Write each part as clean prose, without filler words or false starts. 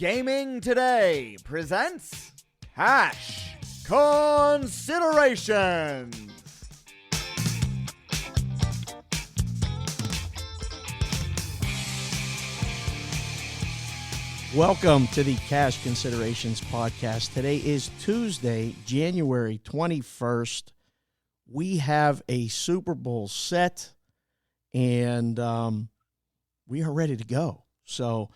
Gaming Today presents Cash Considerations. Welcome to the Cash Considerations podcast. Today is Tuesday, January 21st. We have a Super Bowl set, and we are ready to go. So,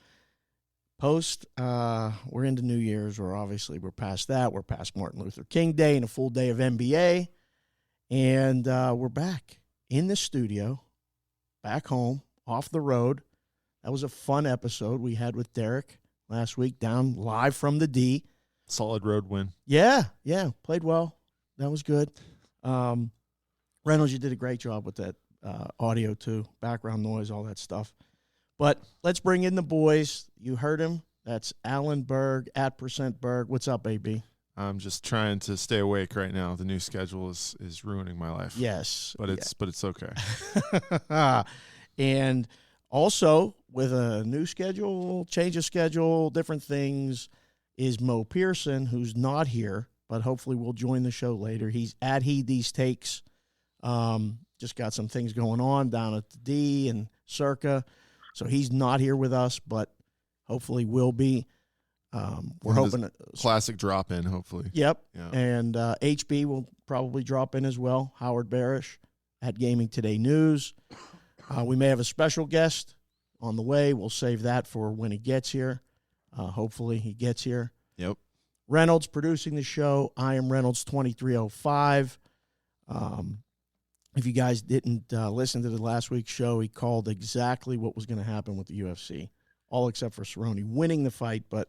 we're into New Year's, or obviously we're past that. We're past Martin Luther King Day and a full day of NBA, and we're back in the studio, back home, off the road. That was a fun episode we had with Derek last week, down live from the D. Solid road win. Yeah, played well. That was good. Reynolds, you did a great job with that audio too, background noise, all that stuff. But let's bring in the boys. You heard him. That's Alan Berg at %Berg. What's up, AB? I'm just trying to stay awake right now. The new schedule is ruining my life. Yes, but it's okay. And also, with a new schedule, change of schedule, different things, is Mo Pearson, who's not here, but hopefully will join the show later. He's at These Takes. Just got some things going on down at the D and Circa, so he's not here with us, but hopefully will be. We're hoping classic drop in, hopefully. Yep. Yeah. And HB will probably drop in as well. Howard Barish at Gaming Today News. We may have a special guest on the way. We'll save that for when he gets here. Hopefully he gets here. Yep. Reynolds producing the show. I am Reynolds 2305. If you guys didn't listen to the last week's show, he called exactly what was going to happen with the UFC, all except for Cerrone winning the fight, but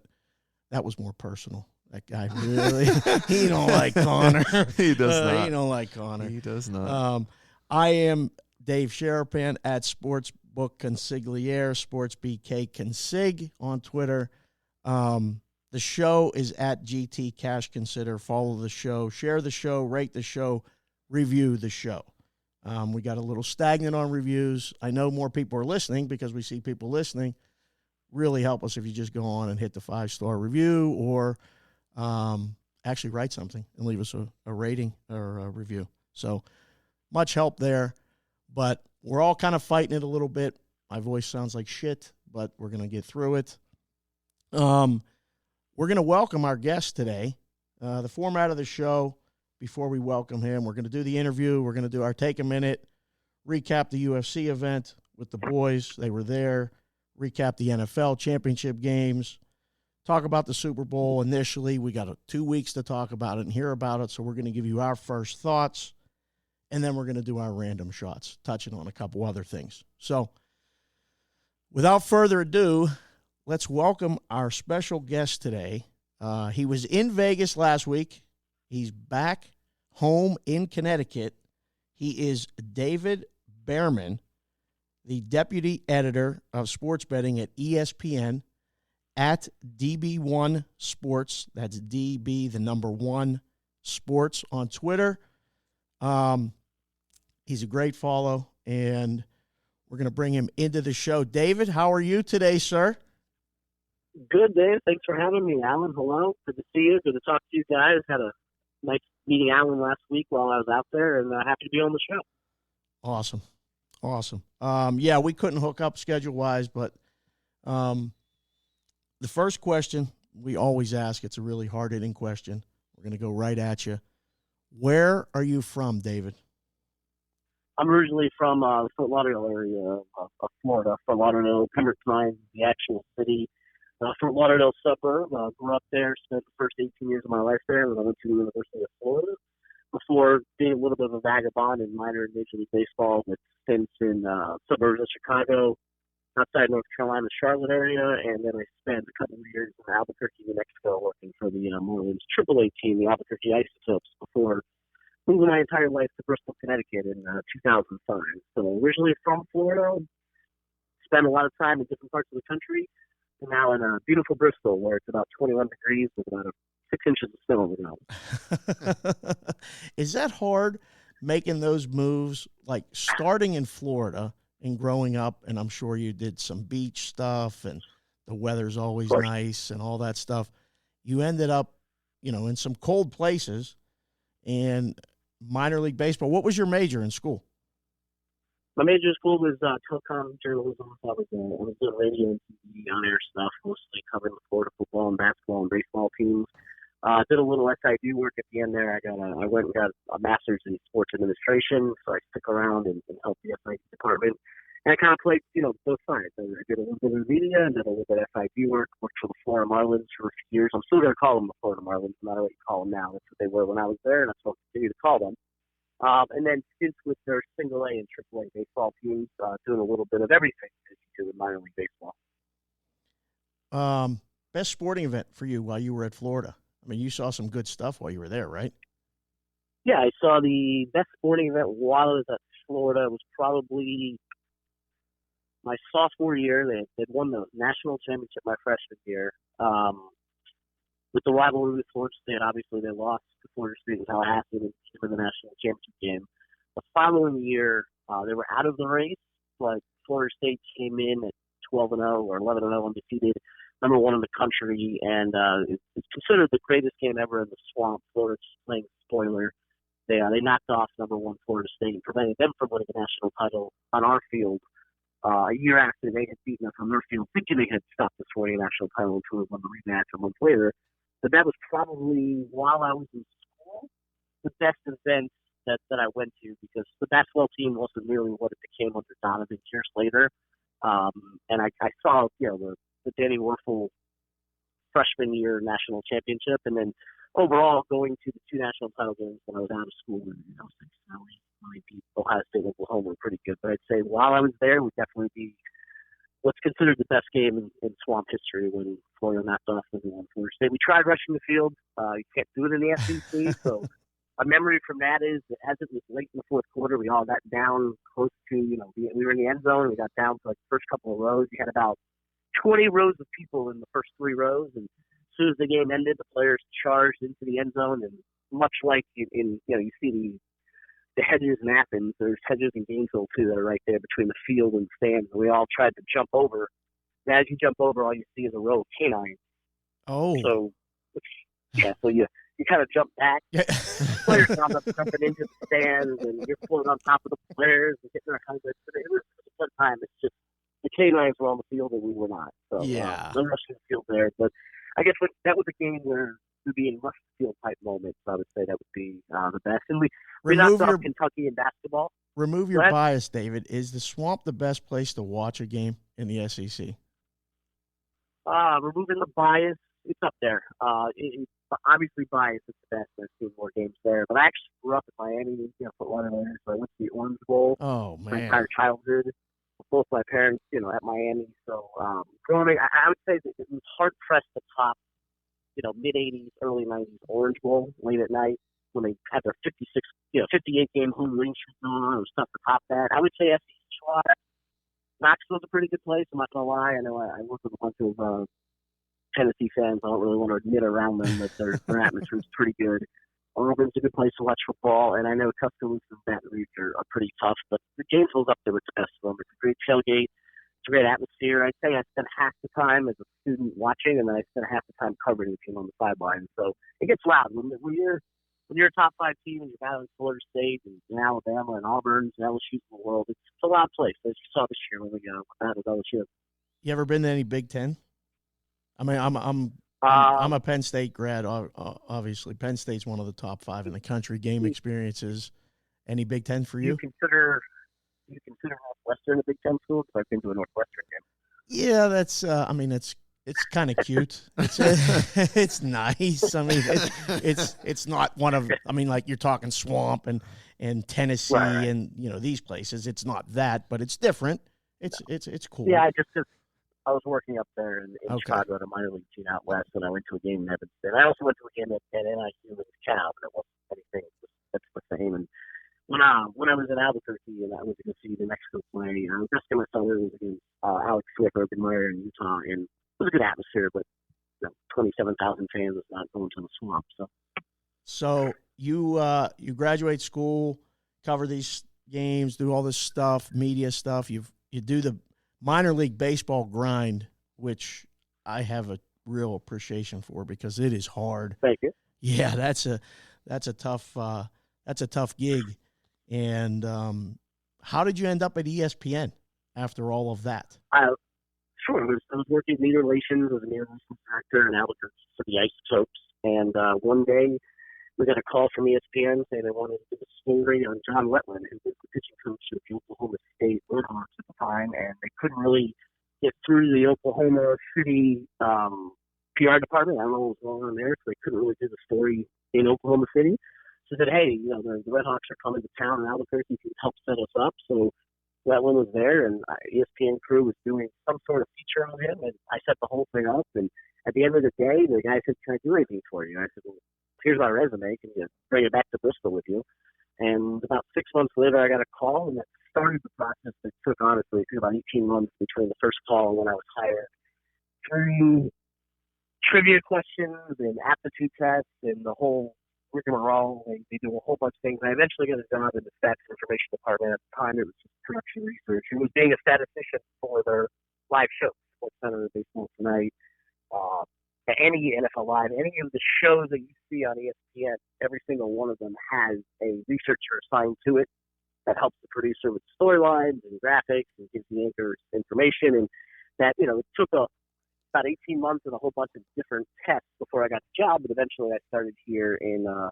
that was more personal. That guy really, he don't like Conor. He does not. He don't like Conor. He does not. I am Dave Sherapan at Sportsbook Consigliere, SportsBK Consig on Twitter. The show is at GT Cash Consider. Follow the show, share the show, rate the show, review the show. We got a little stagnant on reviews. I know more people are listening because we see people listening. Really help us if you just go on and hit the 5-star review or actually write something and leave us a rating or a review. So much help there. But we're all kind of fighting it a little bit. My voice sounds like shit, but we're going to get through it. We're going to welcome our guest today. The format of the show, before we welcome him, we're going to do the interview. We're going to do our take a minute, recap the UFC event with the boys. They were there. Recap the NFL championship games. Talk about the Super Bowl initially. We got 2 weeks to talk about it and hear about it, so we're going to give you our first thoughts. And then we're going to do our random shots, touching on a couple other things. So, without further ado, let's welcome our special guest today. He was in Vegas last week. He's back home in Connecticut. He is David Bearman, the deputy editor of sports betting at ESPN at DB1 Sports. That's DB, the number 1 Sports on Twitter. He's a great follow, and we're going to bring him into the show. David, how are you today, sir? Good, Dave. Thanks for having me, Alan. Hello. Good to see you. Good to talk to you guys. Had a nice meeting Alan last week while I was out there, and happy to be on the show. Awesome. Yeah, we couldn't hook up schedule-wise, but the first question we always ask, it's a really hard-hitting question. We're going to go right at you. Where are you from, David? I'm originally from the Fort Lauderdale area of Florida. Fort Lauderdale, Pembroke Pines, the actual city. Fort Lauderdale suburb. Grew up there, spent the first 18 years of my life there, and then I went to the University of Florida before being a little bit of a vagabond and minor in Major League Baseball with stints in suburbs of Chicago, outside North Carolina, Charlotte area, and then I spent a couple of years in Albuquerque, New Mexico, working for the New Orleans AAA team, the Albuquerque Isotopes, before moving my entire life to Bristol, Connecticut in 2005. So originally from Florida, spent a lot of time in different parts of the country, and now in beautiful Bristol, where it's about 21 degrees with about 6 inches of snow on the ground. Is that hard, making those moves, like starting in Florida and growing up, and I'm sure you did some beach stuff and the weather's always nice and all that stuff. You ended up, in some cold places and minor league baseball. What was your major in school? My major in school was telecom journalism. I was doing radio and TV on-air stuff, mostly covering the Florida football and basketball and baseball teams. Did a little SID work at the end there. I went and got a master's in sports administration, so I stuck around and helped the SID department. And I kind of played, both sides. I did a little bit of media and did a little bit of SID work. Worked for the Florida Marlins for a few years. I'm still going to call them the Florida Marlins, no matter what you call them now. That's what they were when I was there, and that's what I'll continue to call them. And then stints with their single A and triple A baseball teams, doing a little bit of everything as you do in minor league baseball. Best sporting event for you while you were at Florida? I mean, you saw some good stuff while you were there, right? Yeah, I saw the best sporting event while I was at Florida. It was probably my sophomore year. They'd won the national championship my freshman year. With the rivalry with Florida State, obviously they lost to Florida State in Tallahassee in the national championship game. The following year, they were out of the race, but Florida State came in at 12-0 or 11-0 undefeated, number one in the country, and it's considered the greatest game ever in the Swamp. Florida playing spoiler. They knocked off number one Florida State and prevented them from winning a national title on our field a year after they had beaten us on their field, thinking they had stopped us winning a national title until they won the rematch a month later. But that was probably, while I was in school, the best event that I went to, because the basketball team wasn't nearly what it became under Donovan years later. And I saw, the Danny Werfel freshman year national championship, and then overall going to the two national title games when I was out of school, and I was really beat Ohio State and Oklahoma pretty good. But I'd say while I was there, it would definitely be what's considered the best game in Swamp history when Florida knocked off number one Florida State. We tried rushing the field. You can't do it in the SEC, so a memory from that is that as it was late in the fourth quarter, we all got down close to, we were in the end zone. We got down to the first couple of rows. You had about 20 rows of people in the first three rows, and as soon as the game ended, the players charged into the end zone, and much like you see the hedges in Athens, there's hedges in Gainesville too that are right there between the field and the stands, and we all tried to jump over. And as you jump over, all you see is a row of canines. Oh. So you kind of jump back. Yeah. Players wound up jumping into the stands, and you're floating on top of the players and getting their helmets. It was a fun time. It's just the canines were on the field and we were not. So yeah, no rushing the field there. But I guess that was a game where to be in rush field type moments, I would say that would be the best. And we knocked off Kentucky in basketball. Remove your bias, David. Is the Swamp the best place to watch a game in the SEC? Removing the bias, it's up there. Obviously bias is the best. I've seen more games there. But I actually grew up in Miami, Fort Lauderdale, so I went to the Orange Bowl my entire childhood. Both my parents, at Miami. So growing, I would say that it was hard pressed to top, mid '80s, early '90s Orange Bowl late at night when they had their 58 game home win streak going on. It was tough to top that. I would say SEC Knoxville's a pretty good place. I'm not gonna lie. I know I work with a bunch of Tennessee fans. I don't really want to admit around them that their atmosphere is pretty good. Auburn's a good place to watch football, and I know Tuscaloosa and Baton Rouge are pretty tough, but Gainesville's up there with the best of them. It's a great tailgate. It's a great atmosphere. I'd say I spent half the time as a student watching, and then I spent half the time covering the team on the sideline. So it gets loud. When you're a top five team and you're battling Florida State and Alabama and Auburn and LSU's in the world, it's a loud place, as you saw this year when we battled LSU. You ever been to any Big Ten? I mean, I'm a Penn State grad, obviously. Penn State's one of the top five in the country. Game experiences. Any Big Ten for you? You consider Northwestern a Big Ten school? Because I've been to a Northwestern game. Yeah, that's. It's kind of cute. It's nice. I mean, it's not one of. I mean, like you're talking Swamp and Tennessee and these places. It's not that, but it's different. It's cool. Yeah, I was working up there in Chicago at a minor league team out west, and I went to a game in Evanston. I also went to a game at NIU with Cal, but it wasn't anything that's the same. And when I was in Albuquerque and I went to go see New Mexico play, just in my summer, it was against Alex Swift, Urban Meyer in Utah, and it was a good atmosphere, but 27,000 fans is not going to the Swamp. So you graduate school, cover these games, do all this stuff, media stuff. You do the minor league baseball grind, which I have a real appreciation for because it is hard. Thank you. Yeah, that's a tough gig. And how did you end up at ESPN after all of that? Sure. I was working media relations as a media relations director in Albuquerque for the Isotopes. And one day we got a call from ESPN saying they wanted to do a story on John Wetland, who was the pitching coach of the Oklahoma State Reynolds at the time. And they couldn't really get through the Oklahoma City PR department. I don't know what was going on there, so they couldn't really do the story in Oklahoma City. So they said, hey, the Red Hawks are coming to town in Albuquerque. You can help set us up. So Wetland was there, and ESPN crew was doing some sort of feature on him, and I set the whole thing up. And at the end of the day, the guy said, can I do anything for you? I said, well, here's my resume. Can you bring it back to Bristol with you? And about 6 months later, I got a call, and that started the process that took, honestly, it took about 18 months between the first call and when I was hired. Through trivia questions and aptitude tests and the whole rigmarole, they do a whole bunch of things. I eventually got a job in the stats information department. At the time, it was just production research. It was being a statistician for their live shows, Sports Center, Baseball Tonight, any NFL Live, any of the shows that you see on ESPN. Every single one of them has a researcher assigned to it that helps the producer with storylines and graphics and gives the anchors information. And that, it took about 18 months and a whole bunch of different tests before I got the job, but eventually I started here in the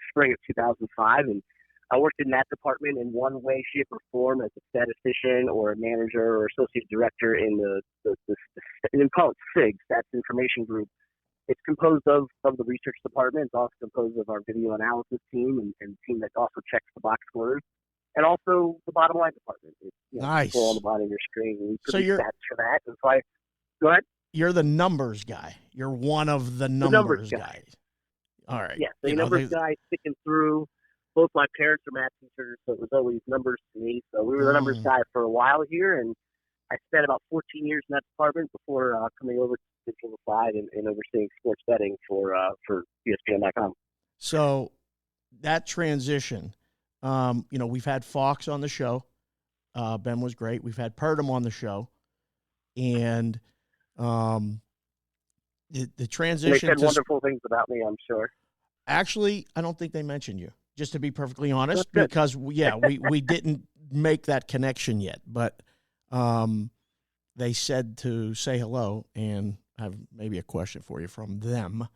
spring of 2005, and I worked in that department in one way, shape, or form as a statistician or a manager or associate director in we call it SIG, Stats Information Group. It's composed of the research department. It's also composed of our video analysis team and the team that also checks the box scores, and also the bottom line department. It's, Nice. People on the bottom of your screen. We So produce you're stats for that. And so go ahead. You're the numbers guy. You're one of the numbers guys. All right. Yes, the numbers guy sticking through. Both my parents are math teachers, so it was always numbers to me. So we were the numbers guy for a while here, and I spent about 14 years in that department before coming over to the digital side and overseeing sports betting for ESPN.com. So that transition, we've had Fox on the show. Ben was great. We've had Purdom on the show, and the transition. They said wonderful things about me, I'm sure. Actually, I don't think they mentioned you, just to be perfectly honest, because we didn't make that connection yet. But they said to say hello, and I have maybe a question for you from them.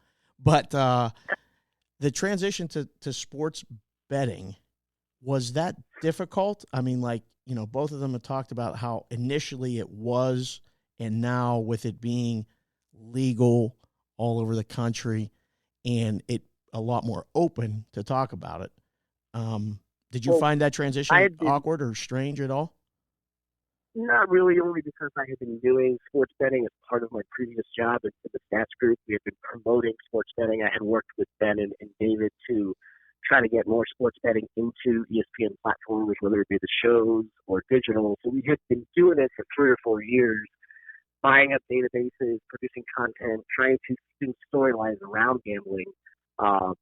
But the transition to sports betting, was that difficult? I mean, both of them have talked about how initially it was, and now with it being legal all over the country and it a lot more open to talk about it. Did you find that transition awkward or strange at all? Not really, only because I had been doing sports betting as part of my previous job at the Stats Group. We had been promoting sports betting. I had worked with Ben and David to try to get more sports betting into ESPN platforms, whether it be the shows or digital. So we had been doing it for 3 or 4 years, buying up databases, producing content, trying to spin storylines around gambling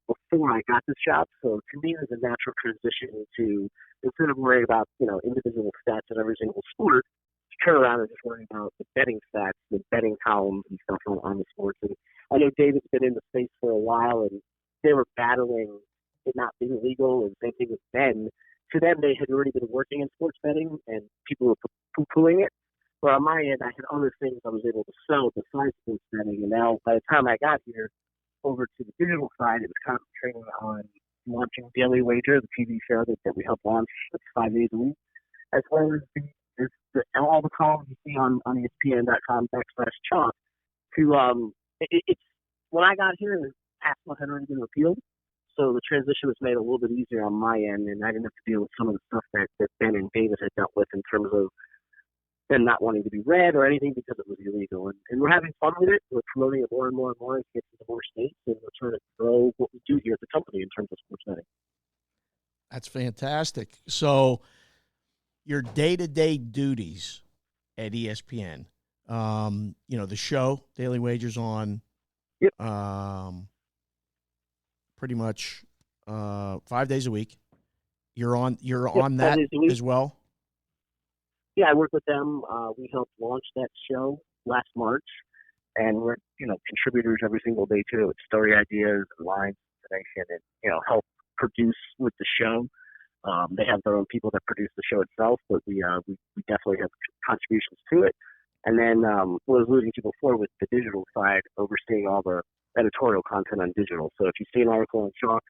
before I got this job. So to me, it was a natural transition to, instead of worrying about, individual stats in every single sport, to turn around and just worry about the betting stats, the betting columns and stuff on the sports. And I know David's been in the space for a while, and they were battling it not being legal, and same thing with Ben. To them, they had already been working in sports betting, and people were poo-pooing it. But on my end, I had other things I was able to sell besides sports betting. And now, by the time I got here, over to the digital side, it was concentrating on launching Daily Wager, the TV show that we help launch 5 days a week, as well as all the columns you see on ESPN.com/Chalk. It's when I got here, the past month had already been repealed, so the transition was made a little bit easier on my end, and I didn't have to deal with some of the stuff that Ben and David had dealt with in terms of them not wanting to be read or anything because it was illegal. And we're having fun with it. We're promoting it more and more and more and get into more states, and we're trying to grow what we do here at the company in terms of sports betting. That's fantastic. So your day-to-day duties at ESPN, the show, Daily Wagers on pretty much 5 days a week. You're on that as well? Yeah, I work with them. We helped launch that show last March, and we're, contributors every single day to it with story ideas and lines, information, and, help produce with the show. They have their own people that produce the show itself, but we definitely have contributions to it. And then what I was alluding to before with the digital side, overseeing all the editorial content on digital. So if you see an article on Chalk,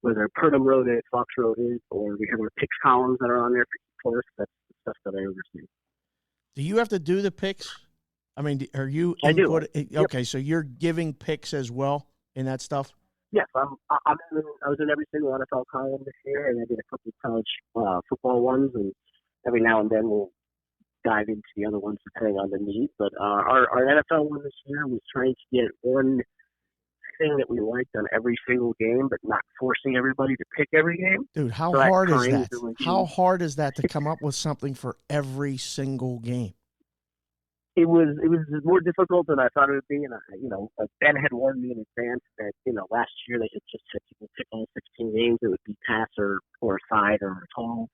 whether Purdom wrote it, Fox wrote it, or we have our picks columns that are on there for us, that's the stuff that I oversee. Do you have to do the picks? I mean, are you I do. Okay, so you're giving picks as well in that stuff? Yes, I was in every single NFL column this year, and I did a couple of college football ones, and every now and then we'll dive into the other ones depending on the need. But our NFL one this year was trying to get one thing that we liked on every single game, but not forcing everybody to pick every game. Dude, how So hard is times that? it was, How hard is that to come up with something for every single game? It was more difficult than I thought it would be, and Ben had warned me in advance that last year they had just said people pick all 16 games, it would be pass or a side or a total.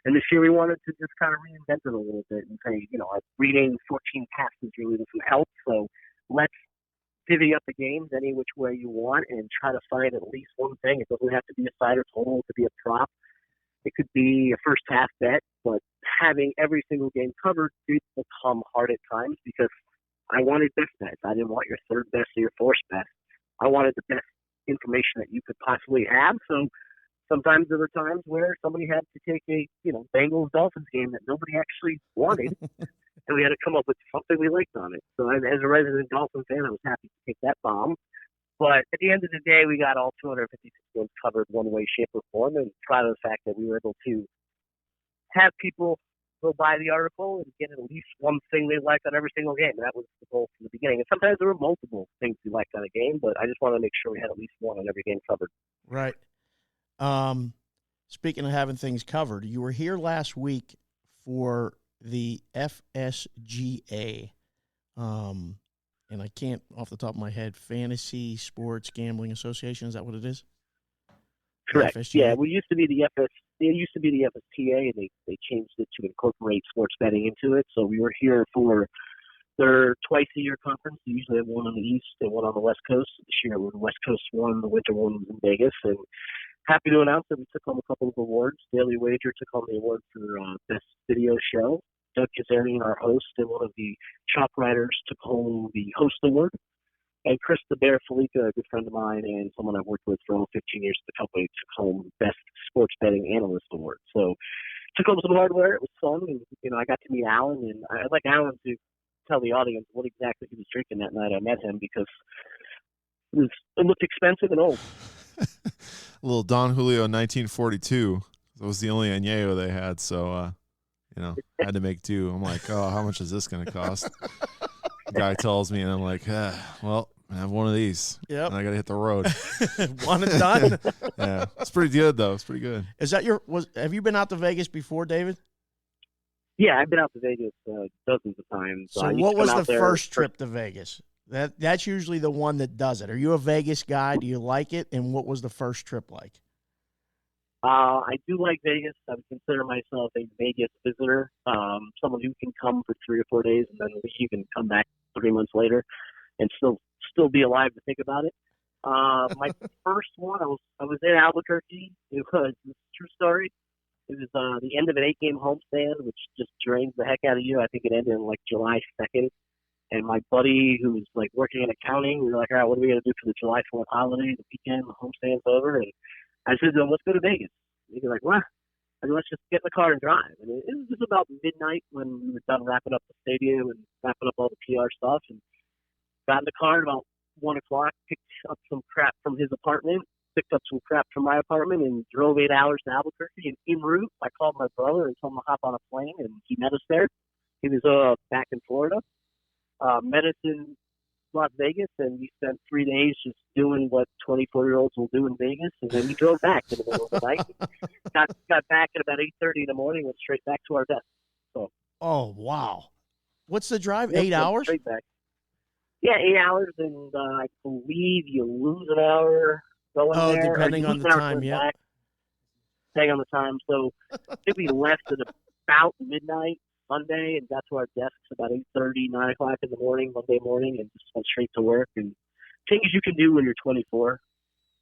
And this year we wanted to just kind of reinvent it a little bit and say, reading 14 passes really doesn't help, so let's divvy up the games any which way you want and try to find at least one thing. It doesn't have to be a side or total. It could be a prop. It could be a first half bet, but having every single game covered did become hard at times because I wanted best bets. I didn't want your third best or your fourth best. I wanted the best information that you could possibly have. So sometimes there were times where somebody had to take a, Bengals-Dolphins game that nobody actually wanted, and we had to come up with something we liked on it. So as a resident Dolphin fan, I was happy to take that bomb. But at the end of the day, we got all 256 games covered one way, shape, or form, and proud of the fact that we were able to have people go buy the article and get at least one thing they liked on every single game. And that was the goal from the beginning. And sometimes there were multiple things we liked on a game, but I just wanted to make sure we had at least one on every game covered. Right. Speaking of having things covered, you were here last week for the FSGA. And I can't, off the top of my head, Fantasy Sports Gambling Association. Is that what it is? Correct. FSGA? Yeah, we used to be the It used to be the FSTA, and they changed it to incorporate sports betting into it. So we were here for their twice-a-year conference. They usually have one on the East and one on the West Coast. This year, the West Coast won, the winter one was in Vegas, and happy to announce that we took home a couple of awards. Daily Wager took home the award for Best Video Show. Doug Kazarian, our host, and one of the Chalk writers took home the Host Award. And Chris the Bear Felica, a good friend of mine and someone I've worked with for over 15 years at the company, took home Best Sports Betting Analyst Award. So took home some hardware. It was fun. And, I got to meet Alan. And I'd like Alan to tell the audience what exactly he was drinking that night I met him because it looked expensive and old. A little Don Julio 1942. That was the only añejo they had. So, had to make do. I'm like, oh, how much is this going to cost? The guy tells me, and I'm like, well, I have one of these. Yep. And I got to hit the road. One and done. Yeah. It's pretty good, though. It's pretty good. Is that have you been out to Vegas before, David? Yeah, I've been out to Vegas dozens of times. So what was the first trip to Vegas? That's usually the one that does it. Are you a Vegas guy? Do you like it? And what was the first trip like? I do like Vegas. I would consider myself a Vegas visitor, someone who can come for 3 or 4 days and then leave and come back 3 months later and still be alive to think about it. My first one, I was in Albuquerque. It was a true story. It was the end of an 8-game homestand, which just drains the heck out of you. I think it ended in July 2nd. And my buddy, who was working in accounting, we were like, all right, what are we going to do for the July 4th holiday, the weekend, the homestand's over? And I said to him, let's go to Vegas. And he's like, what? I said, let's just get in the car and drive. And it was just about midnight when we were done wrapping up the stadium and wrapping up all the PR stuff. And got in the car at about 1 o'clock, picked up some crap from his apartment, picked up some crap from my apartment, and drove 8 hours to Albuquerque. And en route, I called my brother and told him to hop on a plane, and he met us there. He was back in Florida. Met us in Las Vegas, and we spent 3 days just doing what 24-year-olds will do in Vegas, and then we drove back in the middle of the night. Got back at about 8:30 in the morning, went straight back to our desk. So. Oh, wow. What's the drive, Yep, 8 hours? Straight back. Yeah, 8 hours, and I believe you lose an hour going there. Oh, depending on the time, yeah. Depending on the time. So I think we left at about midnight. Monday and got to our desks about 8:30, 9 o'clock in the morning, Monday morning, and just went straight to work. And things you can do when you're 24.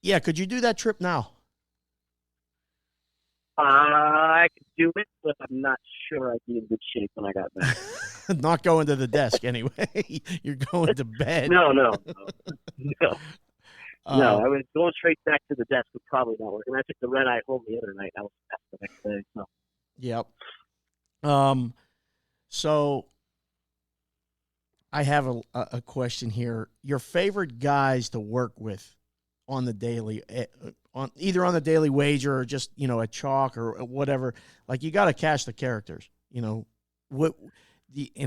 Yeah, could you do that trip now? I could do it, but I'm not sure I'd be in good shape when I got back. Not going to the desk anyway. You're going to bed. No. No, I mean, going straight back to the desk would probably not work. And I took the red eye home the other night. I was back the next day. So. Yep. So I have a question here. Your favorite guys to work with on the daily, either on the Daily Wager or just, at Chalk or whatever. Like, you got to cash the characters, and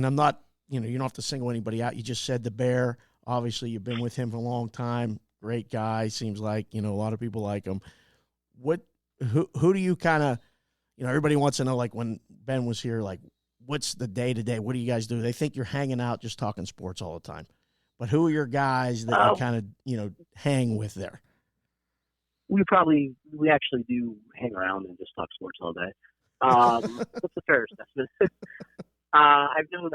I'm not, you don't have to single anybody out. You just said the Bear. Obviously, you've been with him for a long time. Great guy. Seems like, a lot of people like him. Who do you kind of, everybody wants to know, like when Ben was here, like, what's the day-to-day? What do you guys do? They think you're hanging out just talking sports all the time. But who are your guys that you kind of, hang with there? We actually do hang around and just talk sports all day. What's the fair assessment? I've known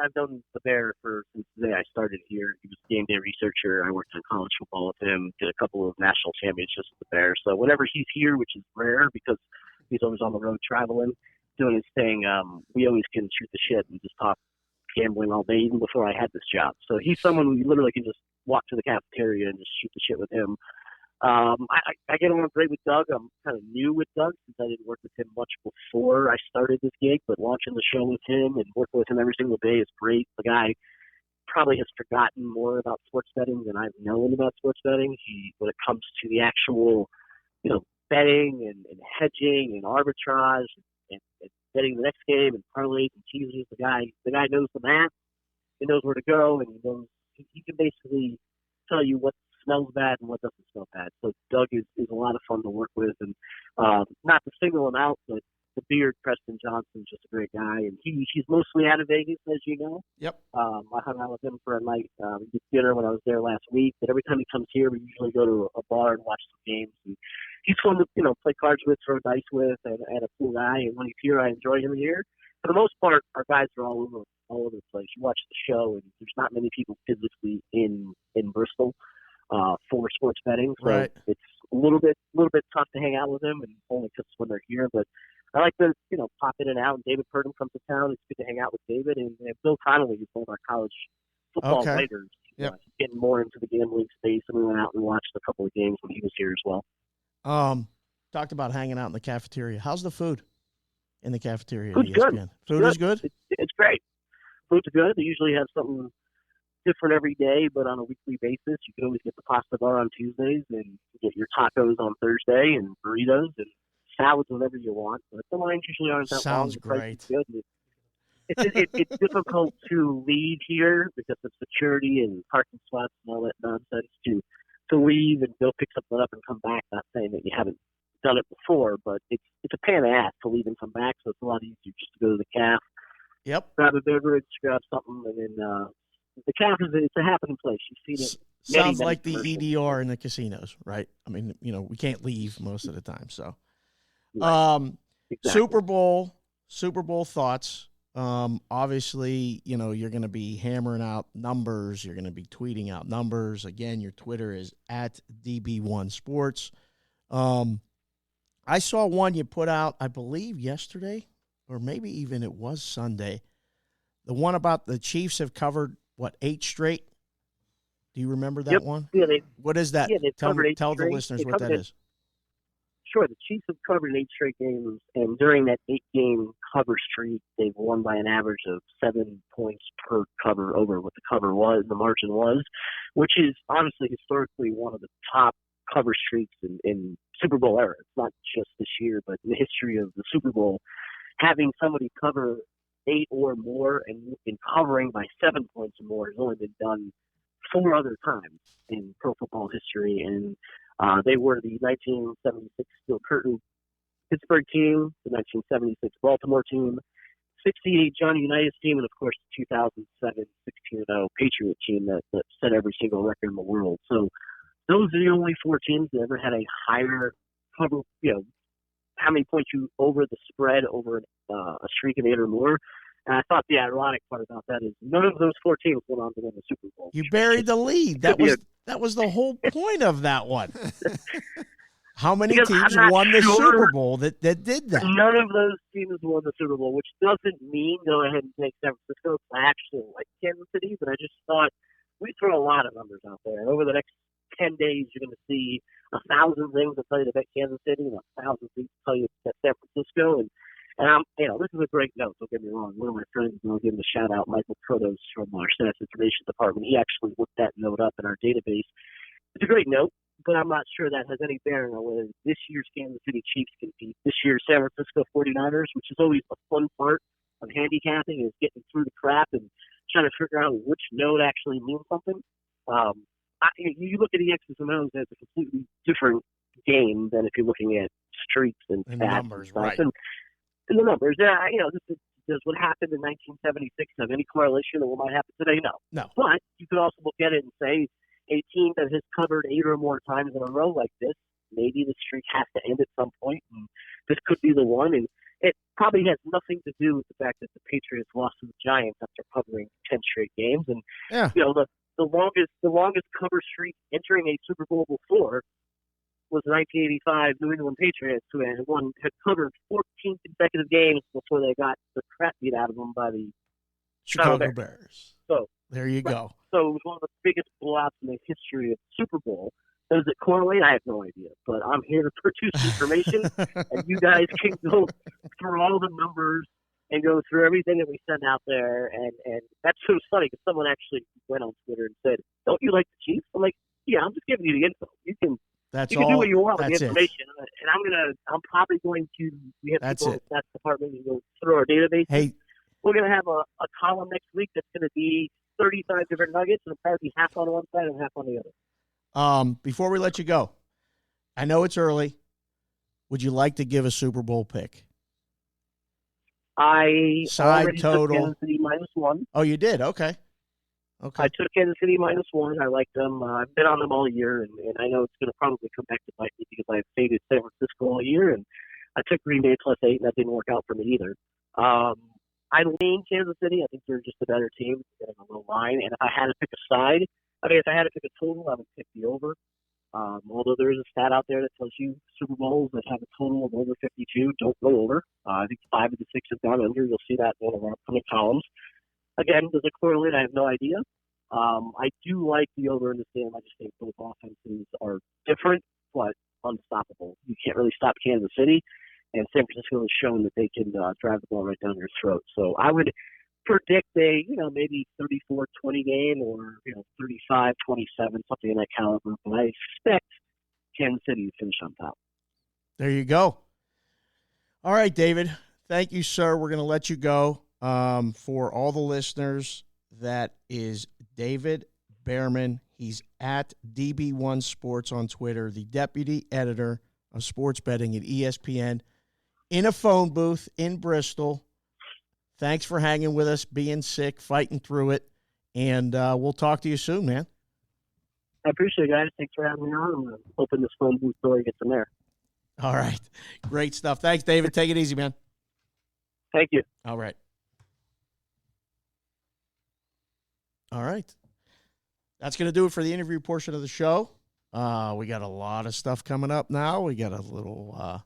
the Bear since the day I started here. He was a game day researcher. I worked on college football with him, did a couple of national championships with the Bear. So whenever he's here, which is rare because he's always on the road traveling, doing his thing, we always can shoot the shit and just talk gambling all day, even before I had this job. So he's someone who literally can just walk to the cafeteria and just shoot the shit with him. I get along great with Doug. I'm kind of new with Doug since I didn't work with him much before I started this gig, but launching the show with him and working with him every single day is great. The guy probably has forgotten more about sports betting than I've known about sports betting. When it comes to the actual, betting and hedging and arbitrage and betting the next game and parlays and teasers, the guy knows the math. He knows where to go, and he can basically tell you what smells bad and what doesn't smell bad. So Doug is a lot of fun to work with, and not to single him out, but the Beard, Preston Johnson's just a great guy, and he's mostly out of Vegas, as you know. Yep. I hung out with him for a night. We did dinner when I was there last week, but every time he comes here, we usually go to a bar and watch some games. And he's fun to play cards with, throw dice with, and a cool guy. And when he's here, I enjoy him here. For the most part, our guys are all over the place. You watch the show, and there's not many people physically in Bristol for sports betting, so right. It's a little bit tough to hang out with them, and only just when they're here. But I like to pop in and out. And David Purdom comes to town. It's good to hang out with David, and Bill Connolly is one of our college football writers. Yep. He's getting more into the gambling space, and we went out and watched a couple of games when he was here as well. Talked about hanging out in the cafeteria. How's the food in the cafeteria? Food's good. Food is good? It's great. Food's good. They usually have something different every day, but on a weekly basis. You can always get the pasta bar on Tuesdays, and you get your tacos on Thursday, and burritos, and salads whenever you want. But the lines usually aren't that long. Sounds great. It's difficult to leave here because of security and parking spots and all that nonsense to leave and go pick something up and come back. Not saying that you haven't done it before, but it's a pain in the ass to leave and come back, so it's a lot easier just to go to the caf. Yep. Grab a beverage, grab something, and then the caf it's a happening place. You've seen it. Sounds like the EDR in the casinos, right? I mean, we can't leave most of the time. So, right. Exactly. Super Bowl thoughts. Obviously, you're going to be hammering out numbers. You're going to be tweeting out numbers. Again, your Twitter is at DB1Sports. I saw one you put out, I believe, yesterday, or maybe even it was Sunday. The one about the Chiefs have covered, 8 straight? Do you remember that one? Yeah, what is that? Yeah, tell the listeners what that is. Sure, the Chiefs have covered 8 straight games, and during that 8-game cover streak, they've won by an average of 7 points per cover over what the margin was, which is honestly historically one of the top cover streaks in Super Bowl era. It's not just this year, but in the history of the Super Bowl, having somebody cover 8 or more and covering by 7 points or more has only been done 4 other times in pro football history, and they were the 1976 Steel Curtain Pittsburgh team, the 1976 Baltimore team, 68 Johnny Unitas team, and of course the 2007 16-0 Patriot team that set every single record in the world. So those are the only 4 teams that ever had a higher cover, how many points you over the spread over a streak of 8 or more. And I thought the ironic part about that is none of those 4 teams went on to win the Super Bowl. You buried the lead. That was the whole point of that one. How many teams won the Super Bowl that did that? None of those teams won the Super Bowl, which doesn't mean go ahead and take San Francisco. I actually like Kansas City, but I just thought we throw a lot of numbers out there. And over the next 10 days, you're going to see 1,000 things that tell you to bet Kansas City and 1,000 things that tell you to bet San Francisco. And I'm, this is a great note. Don't get me wrong. One of my friends, and I'll give him a shout out, Michael Protos from our Stats Information Department. He actually looked that note up in our database. It's a great note, but I'm not sure that has any bearing on whether this year's Kansas City Chiefs can beat this year's San Francisco 49ers, which is always a fun part of handicapping, is getting through the crap and trying to figure out which note actually means something. You look at the X's and O's as a completely different game than if you're looking at streaks and stats numbers, and right? And the numbers, does what happened in 1976 have any correlation to what might happen today? No. But you could also look at it and say a team that has covered 8 or more times in a row like this, maybe the streak has to end at some point, and this could be the one. And it probably has nothing to do with the fact that the Patriots lost to the Giants after covering 10 straight games. And the longest cover streak entering a Super Bowl before was the 1985 New England Patriots, who had covered 14 consecutive games before they got the crap beat out of them by the Chicago Bears. So there you go. So it was one of the biggest blowouts in the history of the Super Bowl. Does it correlate? I have no idea. But I'm here to produce information, and you guys can go through all the numbers and go through everything that we send out there. And that's so funny because someone actually went on Twitter and said, "Don't you like the Chiefs?" I'm like, "Yeah, I'm just giving you the info. You can do what you want with the information." And I'm probably going to. We have people in the stats department who go through our database. Hey, we're going to have a column next week that's going to be 35 different nuggets, and it'll probably be half on one side and half on the other. Before we let you go, I know it's early. Would you like to give a Super Bowl pick? I Side total. Took Kansas City -1. Oh, you did? Okay. I took Kansas City -1. I like them. I've been on them all year, and I know it's going to probably come back to bite me because I've faded San Francisco all year, and I took Green Bay +8, and that didn't work out for me either. I lean Kansas City. I think they're just a better team. They're getting a low line, and if I had to pick a side, if I had to pick a total, I would pick the over. Although there is a stat out there that tells you Super Bowls that have a total of over 52 don't go over. I think 5 of the 6 have gone under. You'll see that in one of our upcoming columns. Again, does it correlate? I have no idea. I do like the over in this game. I just think both offenses are different, but unstoppable. You can't really stop Kansas City, and San Francisco has shown that they can drive the ball right down your throat. So I would predict maybe 34-20 game or 35-27, something in that caliber. But I expect Kansas City to finish on top. There you go. All right, David. Thank you, sir. We're going to let you go. For all the listeners, that is David Bearman. He's at DB1 Sports on Twitter, the deputy editor of sports betting at ESPN, in a phone booth in Bristol. Thanks for hanging with us, being sick, fighting through it, and we'll talk to you soon, man. I appreciate it, guys. Thanks for having me on. I'm hoping this phone booth story gets in there. All right. Great stuff. Thanks, David. Take it easy, man. Thank you. All right. All right. That's going to do it for the interview portion of the show. We got a lot of stuff coming up now. We got a little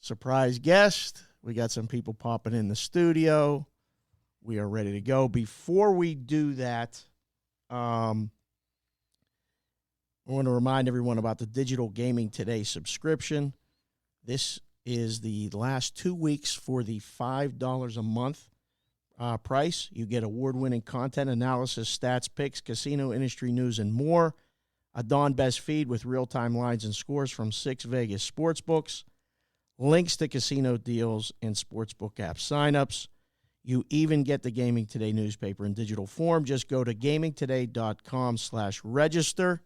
surprise guest. We got some people popping in the studio. We are ready to go. Before we do that, I want to remind everyone about the Digital Gaming Today subscription. This is the last 2 weeks for the $5 a month price. You get award-winning content, analysis, stats, picks, casino industry news, and more. A Don Best feed with real-time lines and scores from 6 Vegas sportsbooks. Links to casino deals and sportsbook app signups. You even get the Gaming Today newspaper in digital form. Just go to gamingtoday.com/register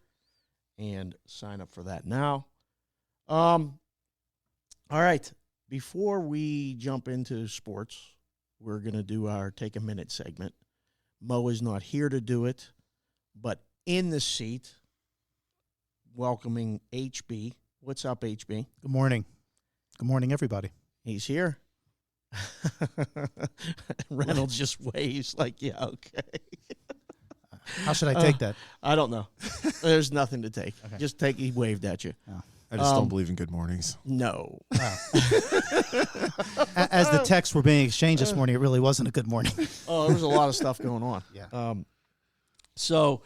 and sign up for that now. All right. Before we jump into sports, we're going to do our Take a Minute segment. Mo is not here to do it, but in the seat, welcoming HB. What's up, HB? Good morning. Good morning, everybody. He's here. Reynolds just waves like, yeah, okay. How should I take that? I don't know. There's nothing to take. Okay. Just take he waved at you. Oh. I just don't believe in good mornings. No. As the texts were being exchanged this morning, it really wasn't a good morning. Oh, there was a lot of stuff going on. Yeah. So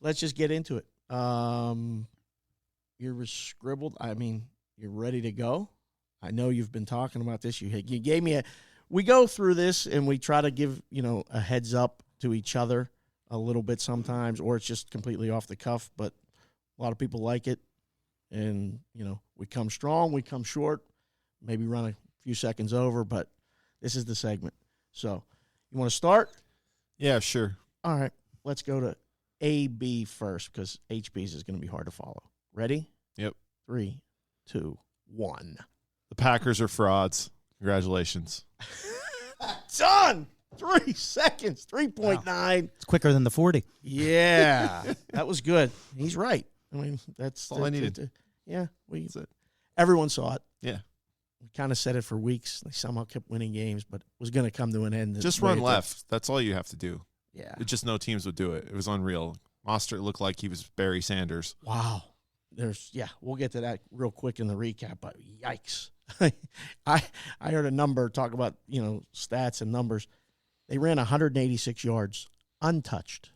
let's just get into it. You're scribbled. I mean, you're ready to go. I know you've been talking about this. You gave me we go through this and we try to give, a heads up to each other a little bit sometimes, or it's just completely off the cuff, but a lot of people like it. And, we come strong, we come short, maybe run a few seconds over, but this is the segment. So you want to start? Yeah, sure. All right, let's go to AB first because HB's is going to be hard to follow. Ready? Yep. 3, 2, 1. The Packers are frauds. Congratulations. Done! 3 seconds, 3.9. Wow. It's quicker than the 40. Yeah, that was good. He's right. I mean, that's all I needed. Yeah, everyone saw it. Yeah. We kind of said it for weeks. They somehow kept winning games, but it was going to come to an end. Just run left. That's all you have to do. Yeah. Just no teams would do it. It was unreal. Mostert looked like he was Barry Sanders. Wow. We'll get to that real quick in the recap, but yikes. I heard a number talk about, stats and numbers. They ran 186 yards untouched.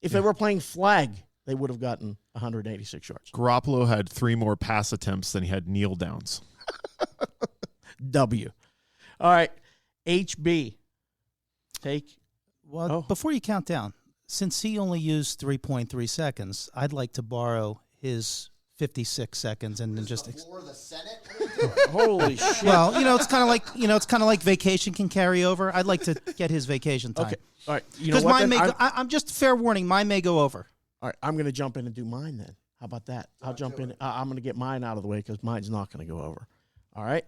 If they were playing flag, they would have gotten 186 yards. Garoppolo had 3 more pass attempts than he had kneel downs. W. All right. HB. Before you count down, since he only used 3.3 seconds, I'd like to borrow his 56 seconds and then just before the Senate. Holy shit. Well, it's kind of like vacation can carry over. I'd like to get his vacation time. Okay. All right. Because mine may I'm just fair warning, mine may go over. All right, I'm going to jump in and do mine then. How about that? I'll jump in. I'm going to get mine out of the way because mine's not going to go over. All right?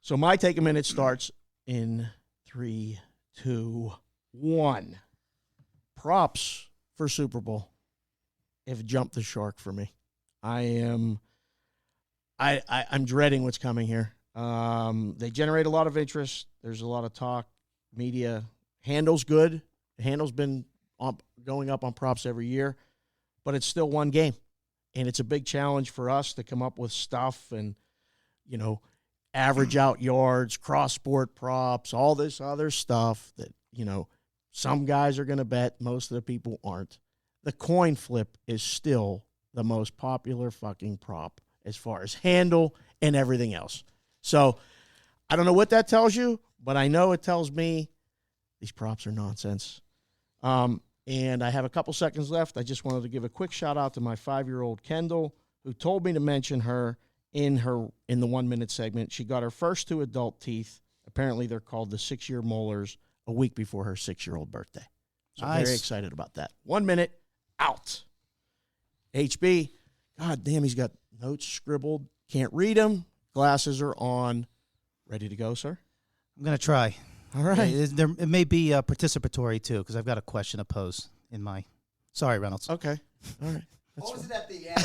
So my take a minute starts in 3, 2, 1. Props for Super Bowl have jumped the shark for me. I'm dreading what's coming here. They generate a lot of interest. There's a lot of talk. Media handle's good. The handle's been going up on props every year, but it's still one game. And it's a big challenge for us to come up with stuff and, average out yards, cross-sport props, all this other stuff that, some guys are going to bet, most of the people aren't. The coin flip is still the most popular fucking prop as far as handle and everything else. So I don't know what that tells you, but I know it tells me these props are nonsense. And I have a couple seconds left. I just wanted to give a quick shout out to my 5-year-old Kendall, who told me to mention her in the 1 minute segment. She got her first 2 adult teeth. Apparently they're called the 6-year molars a week before her 6-year-old birthday. So nice. Very excited about that. 1 minute out. HB, God damn, he's got notes scribbled. Can't read them. Glasses are on. Ready to go, sir? I'm going to try. All right. It may be participatory, too, because I've got a question to pose in my... Sorry, Reynolds. Okay. All right. What was it at the end?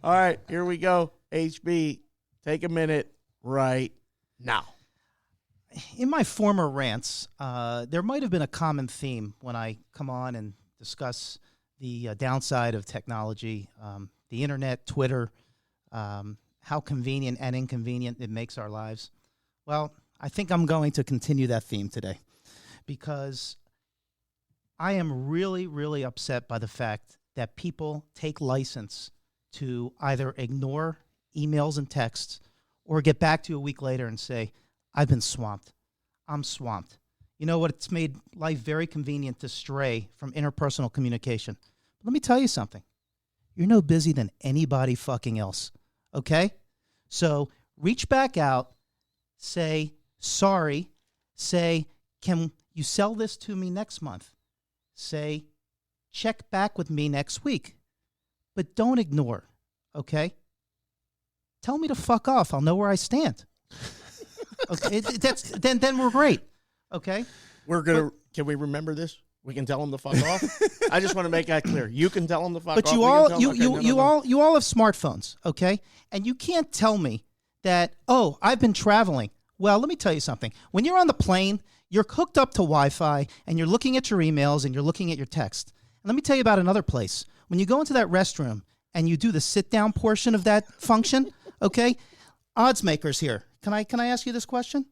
All right. Here we go. HB, take a minute right now. In my former rants, there might have been a common theme when I come on and discuss the downside of technology, the internet, Twitter, how convenient and inconvenient it makes our lives. Well, I think I'm going to continue that theme today because I am really, really upset by the fact that people take license to either ignore emails and texts or get back to you a week later and say, I've been swamped. I'm swamped. You know what? It's made life very convenient to stray from interpersonal communication. But let me tell you something. You're no busy than anybody fucking else. Okay? So reach back out, say, sorry, say, can you sell this to me next month? Say, check back with me next week. But don't ignore, okay? Tell me to fuck off. I'll know where I stand. Okay, then we're great. Okay? Can we remember this? We can tell them to fuck off. I just want to make that clear. You can tell them to fuck off. But you all have smartphones, okay? And you can't tell me that, oh, I've been traveling. Well, let me tell you something. When you're on the plane, you're hooked up to Wi-Fi, and you're looking at your emails, and you're looking at your text. And let me tell you about another place. When you go into that restroom and you do the sit-down portion of that function, okay, odds makers here. Can I ask you this question?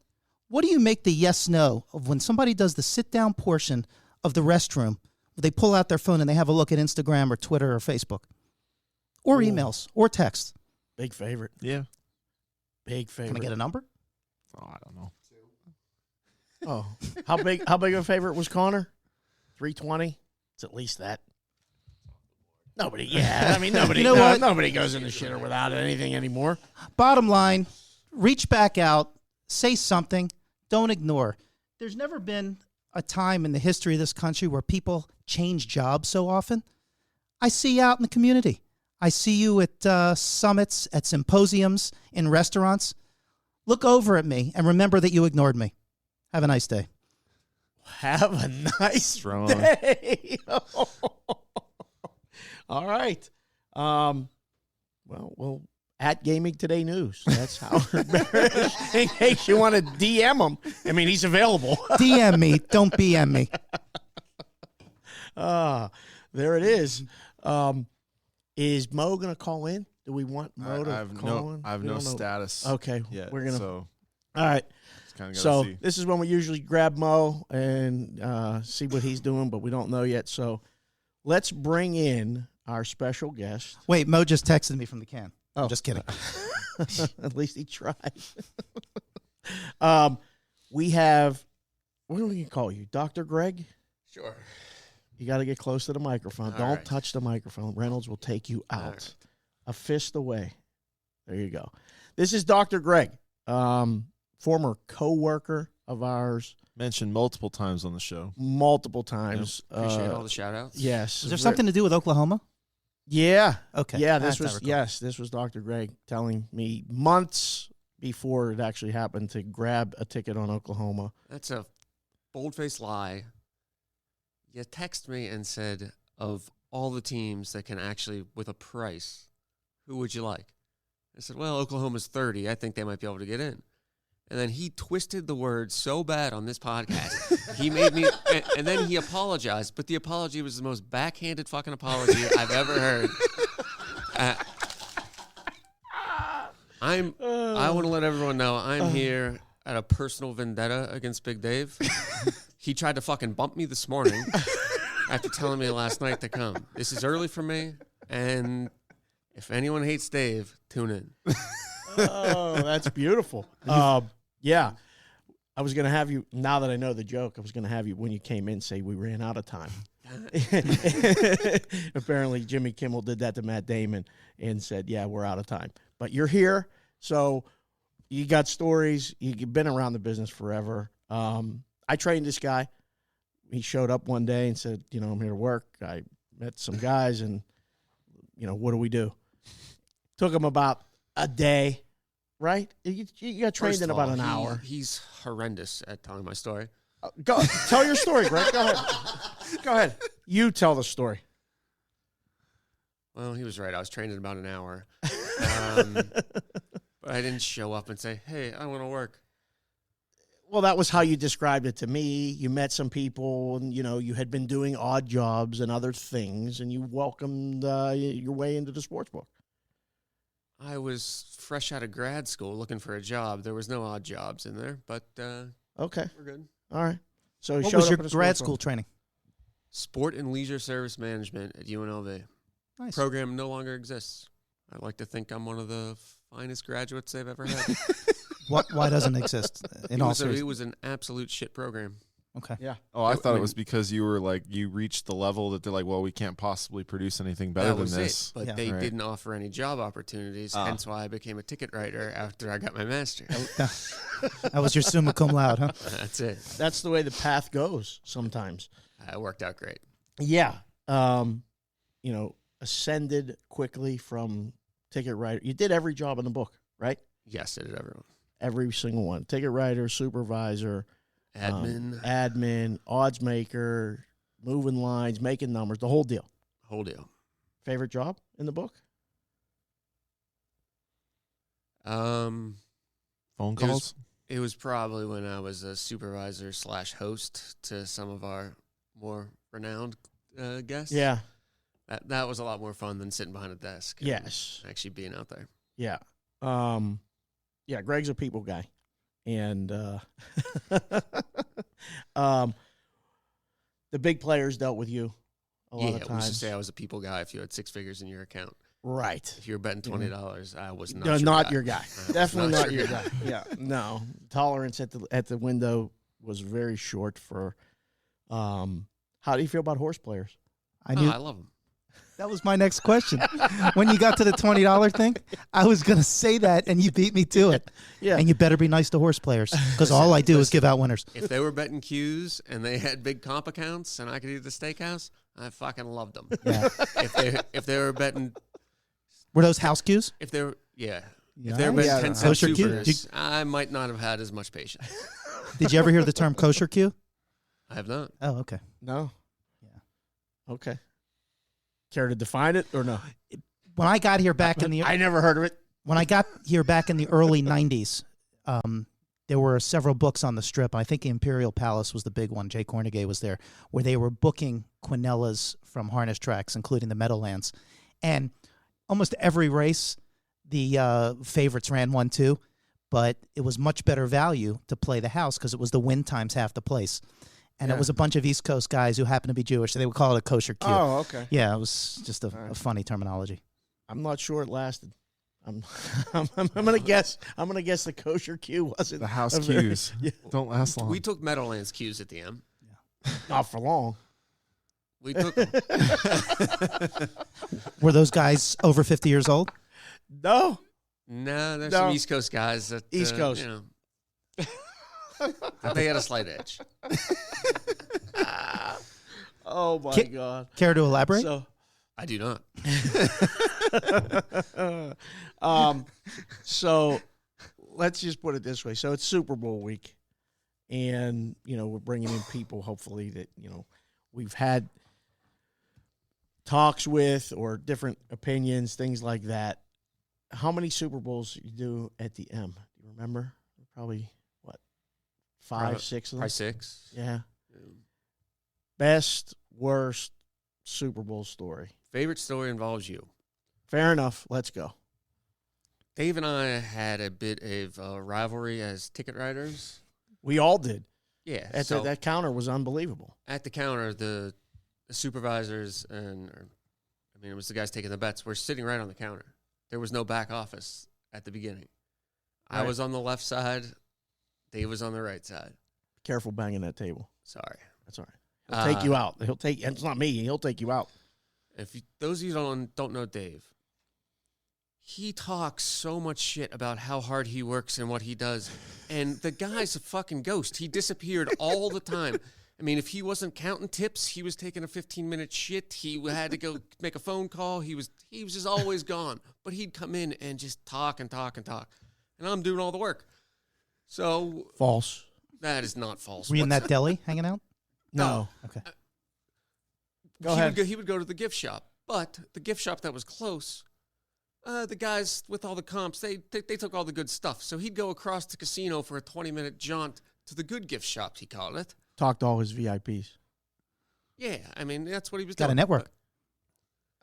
What do you make the yes-no of when somebody does the sit-down portion of the restroom? They pull out their phone and they have a look at Instagram or Twitter or Facebook or emails or text. Big favorite. Yeah. Big favorite. Can I get a number? Oh, I don't know. Oh, how big of a favorite was Connor? 320. It's at least that. Nobody. Yeah, I mean nobody. You know what? Nobody goes in the shitter without anything anymore. Bottom line, reach back out, say something, don't ignore. There's never been a time in the history of this country where people change jobs so often. I see you out in the community. I see you at summits, at symposiums, in restaurants. Look over at me and remember that you ignored me. Have a nice day. Have a nice Strong. day. All right. Well, at Gaming Today News. That's how. In case you want to DM him, I mean, he's available. DM me. Don't BM me. There it is. Is Mo going to call in? Do we want Mo to call in? I have We no don't know. status. Okay, Yet, we're gonna. So All right. kind of So see. this is when we usually grab Mo and see what he's doing, but we don't know yet. So let's bring in our special guest. Wait, Mo just texted me from the can. Oh. Just kidding. At least he tried. We have, what are we going to call you? Dr. Greg? Sure. You got to get close to the microphone. All Don't right. touch the microphone. Reynolds will take you out. right. A fist away. There you go. This is Dr. Greg, former co-worker of ours, Mentioned multiple times on the show. multiple times. Appreciate all the shout outs. Yes. Is there something to do with Oklahoma? Yeah. Okay. Yeah, That's what I recall. this was Dr. Greg telling me months before it actually happened to grab a ticket on Oklahoma. That's a bold-faced lie. You text me and said, of all the teams that can actually, with a price, who would you like? I said, well, Oklahoma's 30. I think they might be able to get in. And then he twisted the words so bad on this podcast. He made me, and then he apologized. But the apology was the most backhanded fucking apology I've ever heard. I want to let everyone know I'm here at a personal vendetta against Big Dave. He tried to fucking bump me this morning after telling me last night to come. This is early for me, and if anyone hates Dave, tune in. Oh, that's beautiful. Yeah. I was going to have you, now that I know the joke, I was going to have you, when you came in, say we ran out of time. Apparently, Jimmy Kimmel did that to Matt Damon and said, yeah, we're out of time. But you're here, so you got stories. You've been around the business forever. I trained this guy. He showed up one day and said, I'm here to work. I met some guys, and, what do we do? Took him about a day, right? You got trained First in of about all, an hour. He's horrendous at telling my story. Go tell your story, Greg. Go ahead. Go ahead. You tell the story. Well, he was right. I was trained in about an hour. But I didn't show up and say, hey, I want to work. Well, that was how you described it to me. You met some people, and, you had been doing odd jobs and other things, and you welcomed your way into the sports book. I was fresh out of grad school looking for a job. There was no odd jobs in there, but Okay. we're good. All right. So he What showed was up your at a grad sports school book. training? Sport and Leisure Service Management at UNLV. Nice. Program no longer exists. I like to think I'm one of the finest graduates they've ever had. Why doesn't it exist? In all It seriousness. was an absolute shit program. Okay. Yeah. Oh, I I thought it mean- was because you were like, you reached the level that they're like, well, we can't possibly produce anything better That than was this. it. But Yeah. they Right. didn't offer any job opportunities, Ah. hence why I became a ticket writer after I got my master's. That was your summa cum laude, huh? That's it. That's the way the path goes sometimes. It worked out great. Yeah. Ascended quickly from ticket writer. You did every job in the book, right? Yes, I did everyone. Every single one. Ticket writer, supervisor, Admin, odds maker, moving lines, making numbers, the whole deal. whole deal. Favorite job in the book? phone It was- calls? It was probably when I was a supervisor / host to some of our more renowned guests. Yeah. That was a lot more fun than sitting behind a desk. and Yes. Actually being out there. Yeah. Yeah, Greg's a people guy. And the big players dealt with you a lot of We used to times. say I was a people guy if you had 6 figures in your account. Right. If you were betting $20, I was not No, your not guy. your guy. I was Definitely not your guy. guy. Yeah. No. Tolerance at the window was very short for how do you feel about horse players? I knew I love them. that was my next question. When you got to the $20 thing, I was going to say that, and you beat me to it. Yeah. And you better be nice to horse players, because all I do is give out winners. If they were betting cues and they had big comp accounts and I could eat the steakhouse, I fucking loved them. Yeah. If they were betting, Were those house cues? if they were if Yeah. they were betting Yeah. 10 cent Kosher cue? supers, I might not have had as much patience. Did you ever hear the term kosher cue? I have not. Oh, okay. No. Yeah. Okay. Care to define it or no? When I got here back in the I never heard of it. when I got here back in the early '90s, there were several books on the strip. I think the Imperial Palace was the big one. Jay Cornegay was there, where they were booking quinellas from harness tracks, including the Meadowlands, and almost every race, the favorites ran 1-2, but it was much better value to play the house because it was the win times half the place, and Yeah. it was a bunch of East Coast guys who happened to be Jewish, so they would call it a kosher cue. Oh, okay. Yeah, it was just a right. funny terminology. I'm not sure it lasted. I'm gonna guess. I'm gonna guess the kosher cue wasn't The house a very- cues Yeah, don't last long. We took Meadowlands cues at the end. not for long. We took them. Were those guys over 50 years old? No. No, there's No. some East Coast guys that East Coast. You know, they had a slight edge. Oh my Ki- God. Care to elaborate? So, I do not. so let's just put it this way. So it's Super Bowl week, and we're bringing in people. Hopefully that we've had talks with or different opinions, things like that. How many Super Bowls you do at the M? Do you remember? Probably what, 5, Probably- 6 of them. Probably 6. Yeah. Best, worst Super Bowl story. Favorite story involves you. Fair enough. Let's go. Dave and I had a bit of a rivalry as ticket writers. We all did. Yeah. That counter was unbelievable. At the counter, the supervisors it was the guys taking the bets. We're sitting right on the counter. There was no back office at the beginning. I Right. was on the left side. Dave was on the right side. Careful banging that table. Sorry. That's all right. He'll take you out. It's not me. He'll take you out. Those of you don't know Dave, he talks so much shit about how hard he works and what he does. And the guy's a fucking ghost. He disappeared all the time. I mean, if he wasn't counting tips, he was taking a 15-minute shit. He had to go make a phone call. He was just always gone. But he'd come in and just talk and talk and talk. And I'm doing all the work. So False. that is not false. Were you in that deli hanging out? No. Okay. Go ahead. He would go to the gift shop. But the gift shop that was close, the guys with all the comps, they took all the good stuff. So he'd go across the casino for a 20-minute jaunt to the good gift shops, he called it. Talked to all his VIPs. Yeah, I mean, that's what he was Got a doing. network.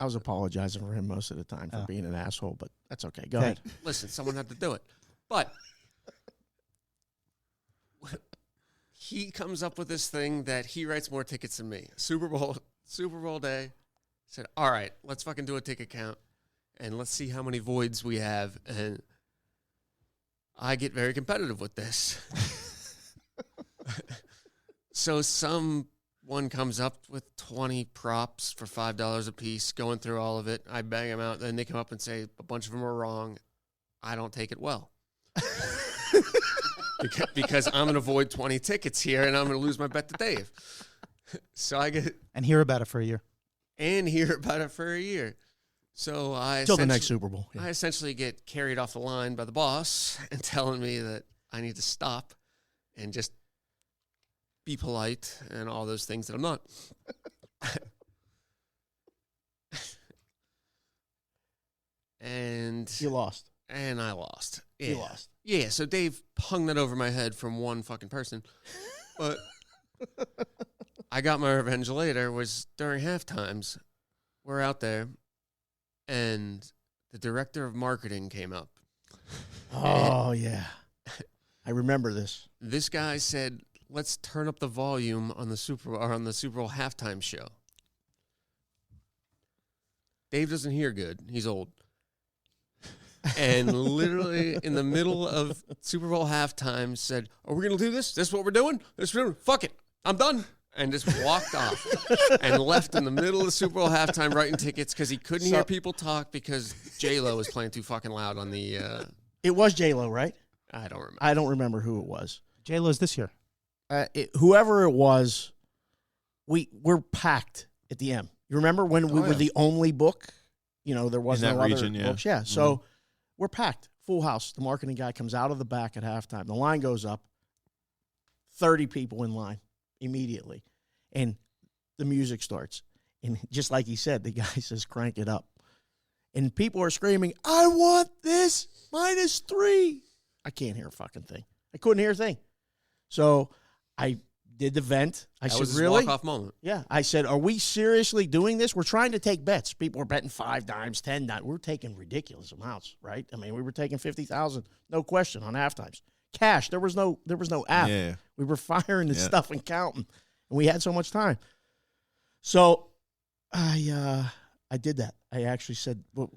I was apologizing for him most of the time for Oh. being an asshole, but that's okay. Go Okay. ahead. But listen, someone had to do it. But he comes up with this thing that he writes more tickets than me. Super Bowl day. Said, all right, let's fucking do a ticket count, and let's see how many voids we have. And I get very competitive with this. So someone comes up with 20 props for $5 a piece, going through all of it. I bang them out. Then they come up and say a bunch of them are wrong. I don't take it well. because I'm going to void 20 tickets here, and I'm going to lose my bet to Dave. So I get And hear about it for a year. and hear about it for a year. So Till the next Super Bowl. I essentially get carried off the line by the boss and telling me that I need to stop and just be polite and all those things that I'm not. And You lost. I lost. You lost. Yeah, so Dave hung that over my head from one fucking person. But I got my revenge later was during halftimes. We're out there, and the director of marketing came up. Oh, yeah. I remember this. This guy said, let's turn up the volume on the Super Bowl halftime show. Dave doesn't hear good. He's old. And literally in the middle of Super Bowl halftime said, are we going to do this? This is what we're doing? This is what we're doing? Fuck it. I'm done. And just walked off and left in the middle of the Super Bowl halftime writing tickets because he couldn't hear people talk because J-Lo was playing too fucking loud on the... It was J-Lo, right? I don't remember. I don't remember who it was. J-Lo's this year. Whoever it was, we're packed at the M. You remember when we were the only book? You know, there wasn't no region, other books. Yeah, so we're packed. Full house. The marketing guy comes out of the back at halftime. The line goes up. 30 people in line immediately. And the music starts. And just like he said, the guy says, crank it up. And people are screaming, I want this -3. I can't hear a fucking thing. I couldn't hear a thing. So I did the vent. That said, was his really? walk-off moment. Yeah. I said, are we seriously doing this? We're trying to take bets. People are betting 5 dimes, 10 dimes. We're taking ridiculous amounts, right? I mean, we were taking 50,000, no question, on halftimes. Cash. There was no app. Yeah. We were firing the stuff and counting, and we had so much time. So I did that. I actually said, well,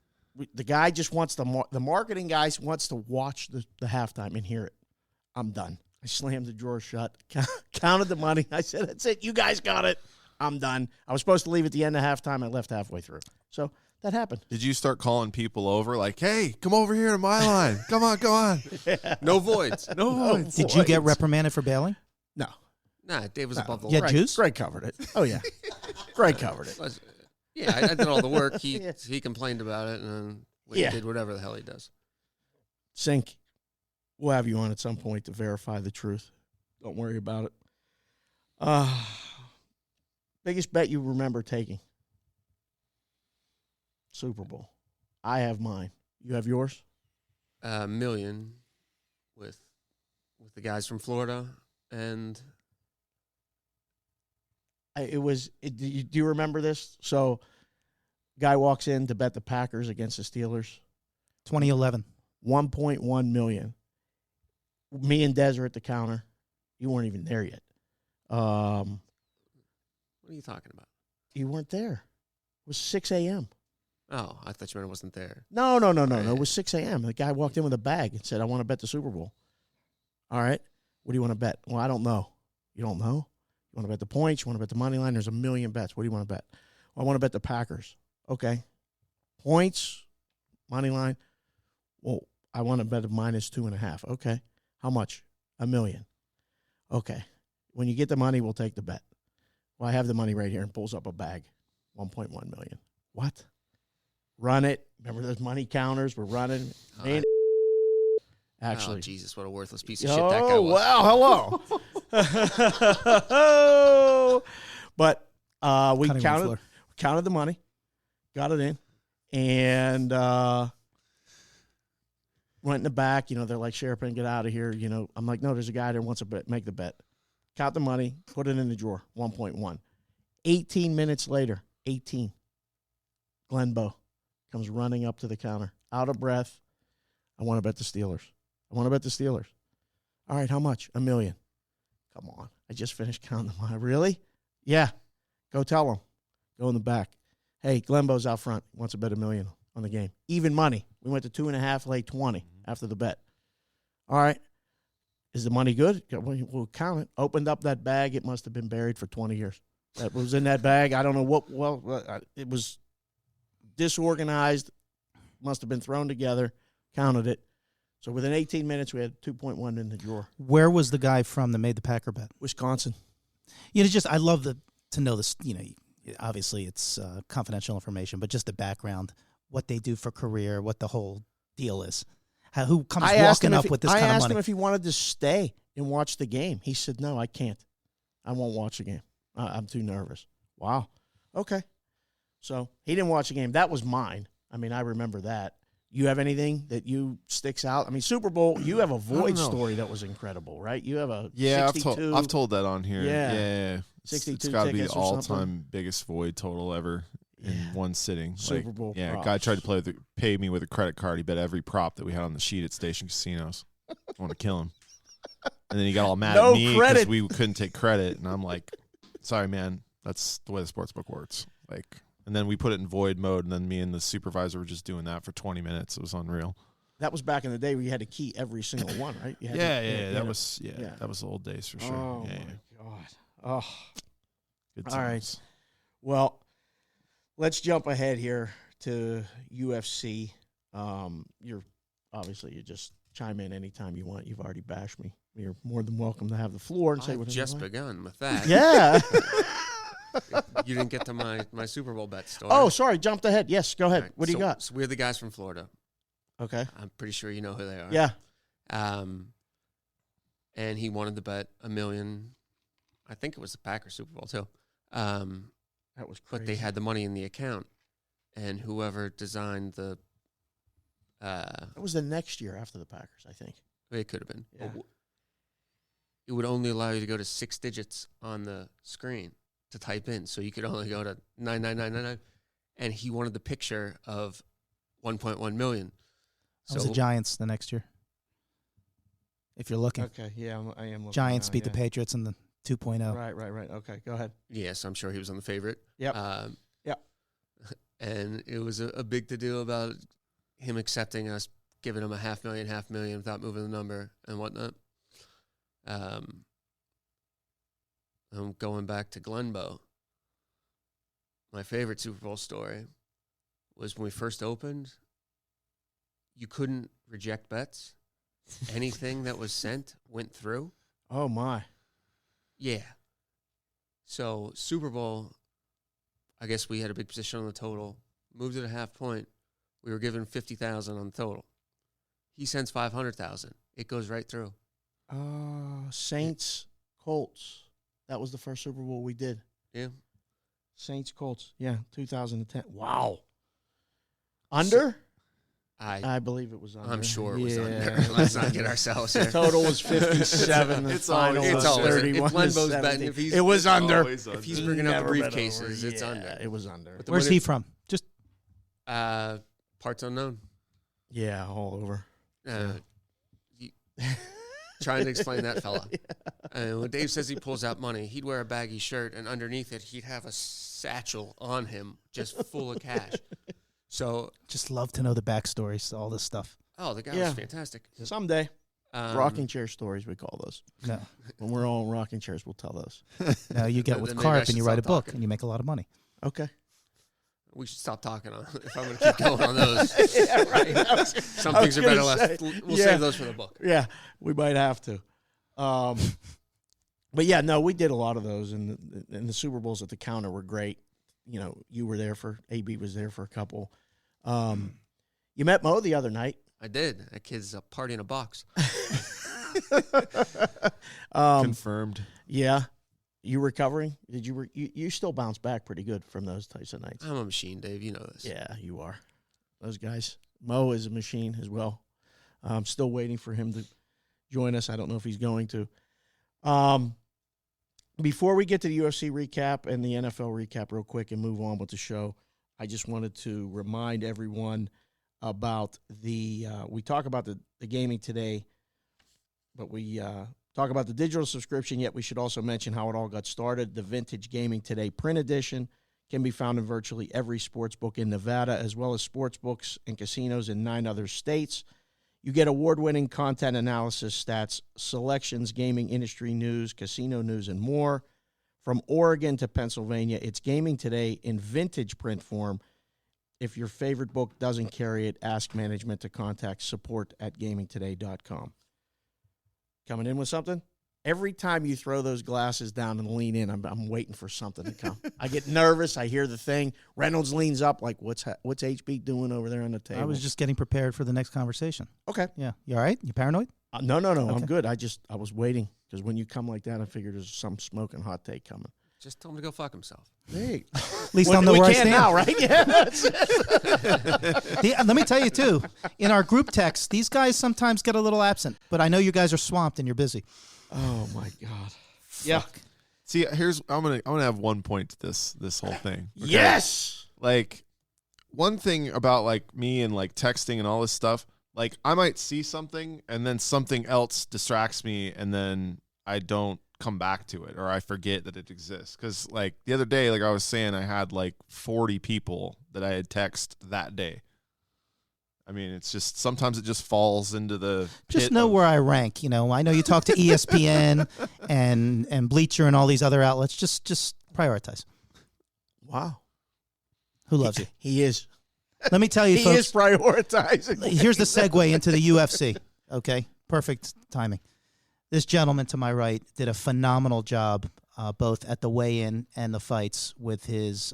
the guy just wants the marketing guy wants to watch the halftime and hear it. I'm done. I slammed the drawer shut, counted the money. I said, that's it. You guys got it. I'm done. I was supposed to leave at the end of halftime. I left halfway through. So that happened. Did you start calling people over like, hey, come over here to my line. Come on, go on. Yeah. No voids. No voids. Did you get reprimanded for bailing? No. Nah, Dave was above the Yeah, law. juice? Greg covered it. Oh, yeah. Greg covered it. Yeah, I did all the work. He complained about it, and he Yeah. did whatever the hell he does. Sink, we'll have you on at some point to verify the truth. Don't worry about it. Biggest bet you remember taking? Super Bowl. I have mine. You have yours? $1 million with the guys from Florida, and Do you remember this? So, guy walks in to bet the Packers against the Steelers. 2011. $1.1 million. Me and Des are at the counter. You weren't even there yet. what are you talking about? You weren't there. It was 6 a.m. Oh, I thought you meant I wasn't there. No. It was 6 a.m. The guy walked in with a bag and said, I want to bet the Super Bowl. All right. What do you want to bet? Well, I don't know. You don't know? You want to bet the points? You want to bet the money line? There's a million bets. What do you want to bet? Well, I want to bet the Packers. Okay. Points, money line. Well, I want to bet a -2.5. Okay. How much? $1 million. Okay. When you get the money, we'll take the bet. Well, I have the money right here, and pulls up a bag. $1.1 million. What? Run it. Remember those money counters? We're running. Man, actually. Oh, Jesus, what a worthless piece of shit that guy was. Wow, hello. But we Cutting room floor. counted the money, got it in, and went in the back. You know, they're like, Sheriff, get out of here. You know, I'm like, no, there's a guy there who wants to bet, make the bet. Count the money, put it in the drawer, 1.1. 18 minutes later, Glenbow comes running up to the counter, out of breath. I want to bet the Steelers. All right, how much? $1 million. Come on. I just finished counting the money. Really? Yeah. Go tell him. Go in the back. Hey, Glenbow's out front. He wants to bet $1 million on the game. Even money. We went to 2.5, lay 20 after the bet. All right. Is the money good? We'll count it. Opened up that bag. It must have been buried for 20 years. That was in that bag. I don't know what. Well, it was disorganized. Must have been thrown together. Counted it. So within 18 minutes, we had 2.1 in the drawer. Where was the guy from that made the Packer bet? Wisconsin. You know, just I love to know this. You know, obviously it's confidential information, but just the background, what they do for career, what the whole deal is. Who comes walking up with this kind of money? I asked him if he wanted to stay and watch the game. He said, no, I can't. I won't watch the game. I'm too nervous. Wow. Okay. So he didn't watch the game. That was mine. I mean, I remember that. You have anything that you sticks out? I mean, Super Bowl, you have a Void know. story that was incredible, right? You have a Yeah, 62. I've told that on here. Yeah. Yeah. 62 It's got to be the tickets or something. all-time biggest void total ever in one sitting. Super Bowl Yeah, props. guy tried to pay me with a credit card. He bet every prop that we had on the sheet at Station Casinos. I want to kill him. And then he got all mad No at me credit. because we couldn't take credit. And I'm like, sorry, man. That's the way the sportsbook works. Like, and then we put it in void mode, and then me and the supervisor were just doing that for 20 minutes. It was unreal. That was back in the day where you had to key every single one, right? You had That was yeah. that was the old days for sure. Oh, yeah, my God. Oh. Good All right. times. Well, let's jump ahead here to UFC. You just chime in anytime you want. You've already bashed me. You're more than welcome to have the floor and say I've whatever just you like. begun with that. Yeah. You didn't get to my Super Bowl bet story. Oh, sorry. Jumped ahead. Yes, go ahead. All right, What do you so- got? So we're the guys from Florida. Okay. I'm pretty sure you know who they are. Yeah. And he wanted to bet $1 million. I think it was the Packers Super Bowl too. That was crazy. But they had the money in the account, and whoever designed the, That was the next year after the Packers, I think. it could have been. Yeah. But it would only allow you to go to 6 digits on the screen to type in, so you could only go to 99999. And he wanted the picture of 1.1 million. That was the Giants the next year. If you're looking. Okay. Yeah, I am looking. Giants now, beat the yeah. Patriots in the 2.0. Right. Okay, go ahead. Yes, I'm sure he was on the favorite. Yep. Yep. And it was a big to-do about him accepting us, giving him a $500,000 without moving the number and whatnot. I'm going back to Glenbow. My favorite Super Bowl story was when we first opened, you couldn't reject bets. Anything that was sent went through. Oh, my. Yeah. So Super Bowl, I guess we had a big position on the total. Moved it a half point. We were given 50,000 on the total. He sends 500,000. It goes right through. Saints, Colts. That was the first Super Bowl we did. Yeah. Saints, Colts. Yeah, 2010. Wow. Under? I believe it was under. I'm sure it was Yeah. under. Let's not get ourselves here. Total was 57. The It's final always was under. 31 If to Glenbow's 70. betting, if he's- it was under. Always If he's under. bringing up the Never been briefcases, over. it's Yeah, under. It was under. But the Where's winner- he from? Just Parts unknown. Yeah, all over. Trying to explain that fella. And when Dave says he pulls out money, he'd wear a baggy shirt, and underneath it, he'd have a satchel on him just full of cash. So, just love to know the backstories to all this stuff. the guy Yeah. was fantastic. Someday. Um, Rocking chair stories, we call those. No, When we're all in rocking chairs, we'll tell those. no, you get Then with maybe I Carp should and you write a stop book talking. and you make a lot of money. Okay. We should stop talking on if I'm going to keep going on those. Yeah, right. Some I things was are better gonna left. say, We'll yeah. save those for the book. Yeah, we might have to. But yeah, no, we did a lot of those, and the Super Bowls at the counter were great. You know, you were there AB was there for a couple. You met Mo the other night. I did. That kid's a party in a box. Confirmed. Yeah, you recovering? Did you still bounce back pretty good from those types of nights? I'm a machine, Dave. You know this. Yeah, you are. Those guys. Mo is a machine as well. I'm still waiting for him to join us. I don't know if he's going to. Before we get to the UFC recap and the NFL recap real quick and move on with the show, I just wanted to remind everyone about we talk about the gaming today, but we talk about the digital subscription, yet we should also mention how it all got started. The Vintage Gaming Today print edition can be found in virtually every sports book in Nevada, as well as sports books and casinos in 9 other states. You get award-winning content analysis, stats, selections, gaming industry news, casino news, and more. From Oregon to Pennsylvania, it's Gaming Today in vintage print form. If your favorite book doesn't carry it, ask management to contact support@gamingtoday.com. Coming in with something? Every time you throw those glasses down and lean in, I'm waiting for something to come. I get nervous. I hear the thing. Reynolds leans up like, what's HB doing over there on the table? I was just getting prepared for the next conversation. Okay. Yeah. You all right? You paranoid? No. I'm Okay. good. I was waiting because when you come like that, I figured there's some smoking hot take coming. Just tell him to go fuck himself. Hey, At least on the we where I can stand. now, right? Yeah, that's it. Let me tell you, too, in our group text, these guys sometimes get a little absent, but I know you guys are swamped and you're busy. Oh, my God. Yeah. See, I'm gonna have one point to this whole thing. Okay? Yes. Like, one thing about like me and like texting and all this stuff, like I might see something and then something else distracts me and then I don't come back to it or I forget that it exists. Because like the other day, like I was saying, I had like 40 people that I had text that day. I mean, it's just sometimes it just falls into the Just pit know of- where I rank. You know, I know you talk to ESPN and Bleacher and all these other outlets. Just prioritize. Wow. Who loves you? He is. Let me tell you, He folks. is prioritizing. Here's the segue into the UFC. Okay, perfect timing. This gentleman to my right did a phenomenal job, both at the weigh-in and the fights, with his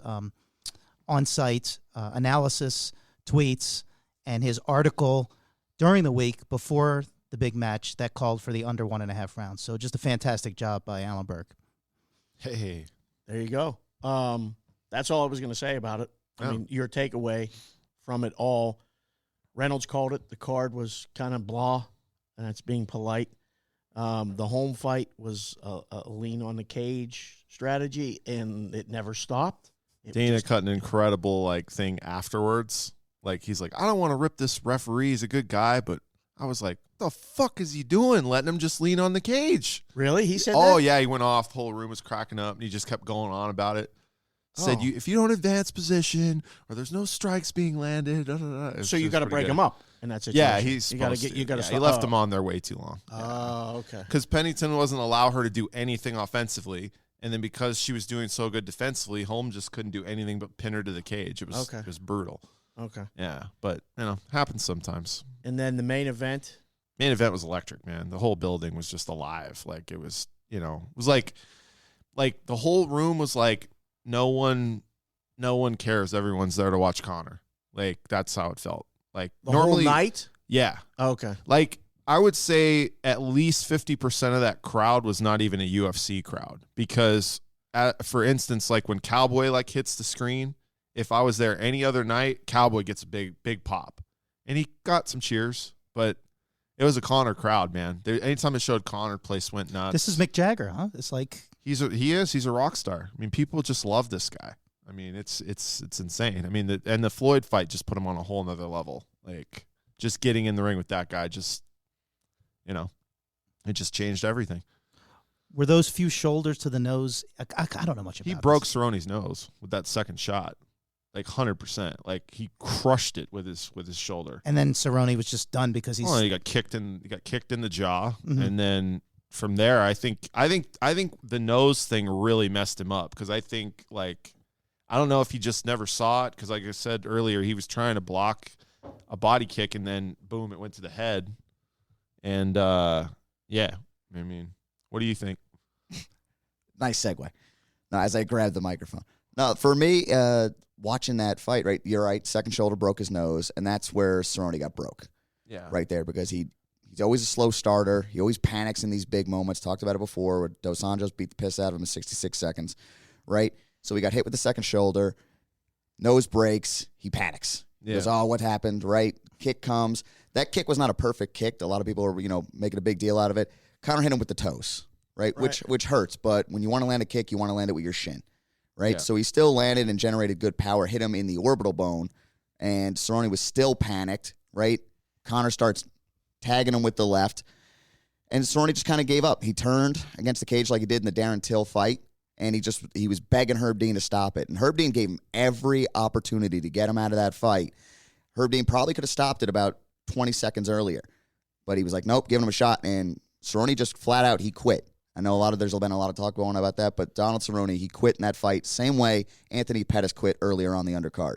on-site analysis, tweets, and his article during the week before the big match that called for the under 1.5 rounds. So just a fantastic job by Alan Burke. Hey, There you go. That's all I was going to say about it. I mean, your takeaway from it all. Reynolds called it. The card was kind of blah, and that's being polite. The home fight was a lean on the cage strategy, and it never stopped. Dana cut an incredible like thing afterwards. Like he's like, I don't want to rip this referee. He's a good guy, but I was like, the fuck is he doing? Letting him just lean on the cage. Really? He said Oh that? yeah, he went off. The whole room was cracking up, and he just kept going on about it. Said, Oh. if you don't advance position or there's no strikes being landed, So you got to break him up in that situation. Yeah, he's you got to supposed get you got to. yeah, he left him on there way too long. Oh, okay. Because Pennington wasn't allow her to do anything offensively, and then because she was doing so good defensively, Holm just couldn't do anything but pin her to the cage. It was brutal. Okay. Yeah, but happens sometimes. And then the main event. Main event was electric, man. The whole building was just alive. Like it was, it was like the whole room was like no one cares. Everyone's there to watch Connor. Like that's how it felt. Like The normally, whole night? yeah. Okay. Like I would say at least 50% of that crowd was not even a UFC crowd because, for instance, like when Cowboy like hits the screen, if I was there any other night, Cowboy gets a big pop, and he got some cheers, but it was a Connor crowd, man. Anytime it showed Connor, place went nuts. This is Mick Jagger, huh? It's like He's a rock star. I mean, people just love this guy. I mean, it's insane. I mean, the Floyd fight just put him on a whole nother level. Like just getting in the ring with that guy, just it just changed everything. were those few shoulders to the nose. I don't know much about. He broke Cerrone's nose with that second shot, like 100%. Like he crushed it with his shoulder. And then Cerrone was just done because he's. He got kicked in the jaw, Mhm. and then from there, I think the nose thing really messed him up because I think I don't know if he just never saw it because like I said earlier, he was trying to block a body kick and then boom, it went to the head, and yeah, I mean, what do you think? Nice segue. Now, as I grabbed the microphone. Now, for me, watching that fight, right, you're right, second shoulder broke his nose, and that's where Cerrone got broke. Yeah, Right there, because he's always a slow starter. He always panics in these big moments. Talked about it before, where Dos Anjos beat the piss out of him in 66 seconds, right? So he got hit with the second shoulder, nose breaks, he panics. He goes, oh, what happened, right? Kick comes. That kick was not a perfect kick. A lot of people are, making a big deal out of it. Connor hit him with the toes, right? Which hurts, but when you want to land a kick, you want to land it with your shin, right? Yeah. So he still landed and generated good power, hit him in the orbital bone, and Cerrone was still panicked, right? Connor starts tagging him with the left, and Cerrone just kind of gave up. He turned against the cage like he did in the Darren Till fight, and he was begging Herb Dean to stop it. And Herb Dean gave him every opportunity to get him out of that fight. Herb Dean probably could have stopped it about 20 seconds earlier, but he was like, nope, giving him a shot, and Cerrone just flat out, he quit. I know there's been a lot of talk going on about that, but Donald Cerrone, he quit in that fight, same way Anthony Pettis quit earlier on the undercard.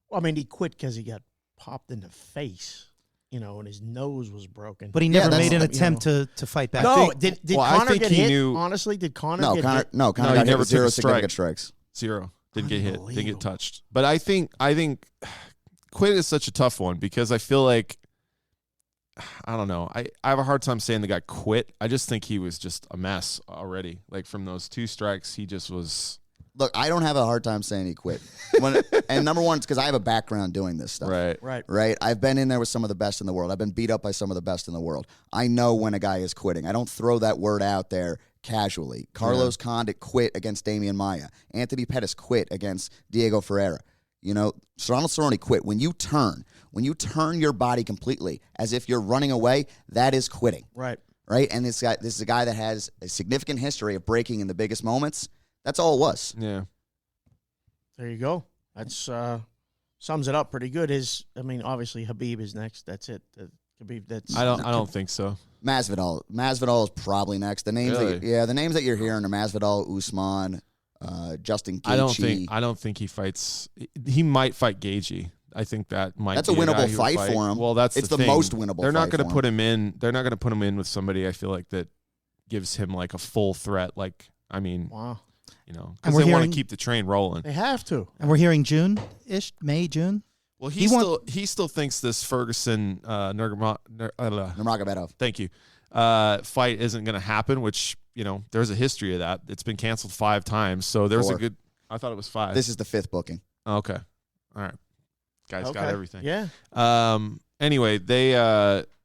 Well, I mean, he quit because he got popped in the face, and his nose was broken. But he never that's- made an attempt to fight back. no, think- did well, I Connor think get he hit? knew- Honestly, did Connor No, get Connor hit? got he hit never with took 0 a significant strike. strikes. 0. Didn't get hit. Didn't Unbelievable. get touched. But I think quit is such a tough one because I feel like I don't know. I have a hard time saying the guy quit. I just think he was just a mess already. Like from those 2 strikes, he just was. Look, I don't have a hard time saying he quit. And number one, it's because I have a background doing this stuff. Right. I've been in there with some of the best in the world. I've been beat up by some of the best in the world. I know when a guy is quitting. I don't throw that word out there casually. Carlos Condit quit against Damian Maia. Anthony Pettis quit against Diego Ferreira. Ronald Cerrone quit. When you turn your body completely as if you're running away, that is quitting. Right. And this is a guy that has a significant history of breaking in the biggest moments. That's all it was. Yeah. There you go. That's sums it up pretty good. Obviously Habib is next. That's it. Habib. That's. I don't think so. Masvidal is probably next. The names, the names that you're hearing are Masvidal, Usman, Justin Gaethje. I don't think he fights. He might fight Gaethje. I think that might. That's be a winnable fight for him. Well, that's it's the the thing. most winnable. They're not going to put him in. They're not going to put him in with somebody. I feel like that gives him like a full threat. Wow. Because they want to keep the train rolling. They have to. And we're hearing June-ish, May, June. Well, he still thinks this Ferguson Nurmagomedov. Thank you. Fight isn't going to happen, which there's a history of that. It's been canceled 5 times, so there's 4. a good. I thought it was 5. This is the 5th booking. Okay, all right. Guys got everything. Yeah. Anyway,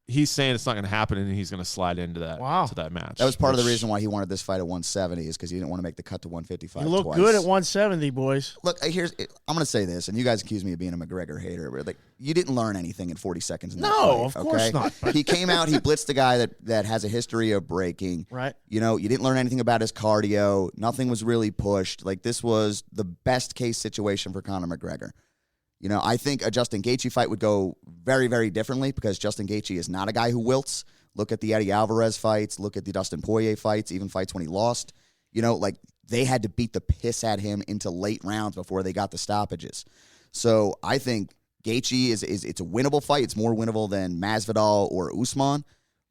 he's saying it's not going to happen, and he's going to slide into that to that match. That was part of the reason why he wanted this fight at 170 is because he didn't want to make the cut to 155. You look twice. good at 170, boys. Look, I'm going to say this, and you guys accuse me of being a McGregor hater, but you didn't learn anything in 40 seconds. In that fight, of course not. He came out, he blitzed a guy that has a history of breaking. Right. You didn't learn anything about his cardio. Nothing was really pushed. This was the best case situation for Conor McGregor. I think a Justin Gaethje fight would go very, very differently because Justin Gaethje is not a guy who wilts. Look at the Eddie Alvarez fights. Look at the Dustin Poirier fights, even fights when he lost. They had to beat the piss at him into late rounds before they got the stoppages. So I think Gaethje it's a winnable fight. It's more winnable than Masvidal or Usman,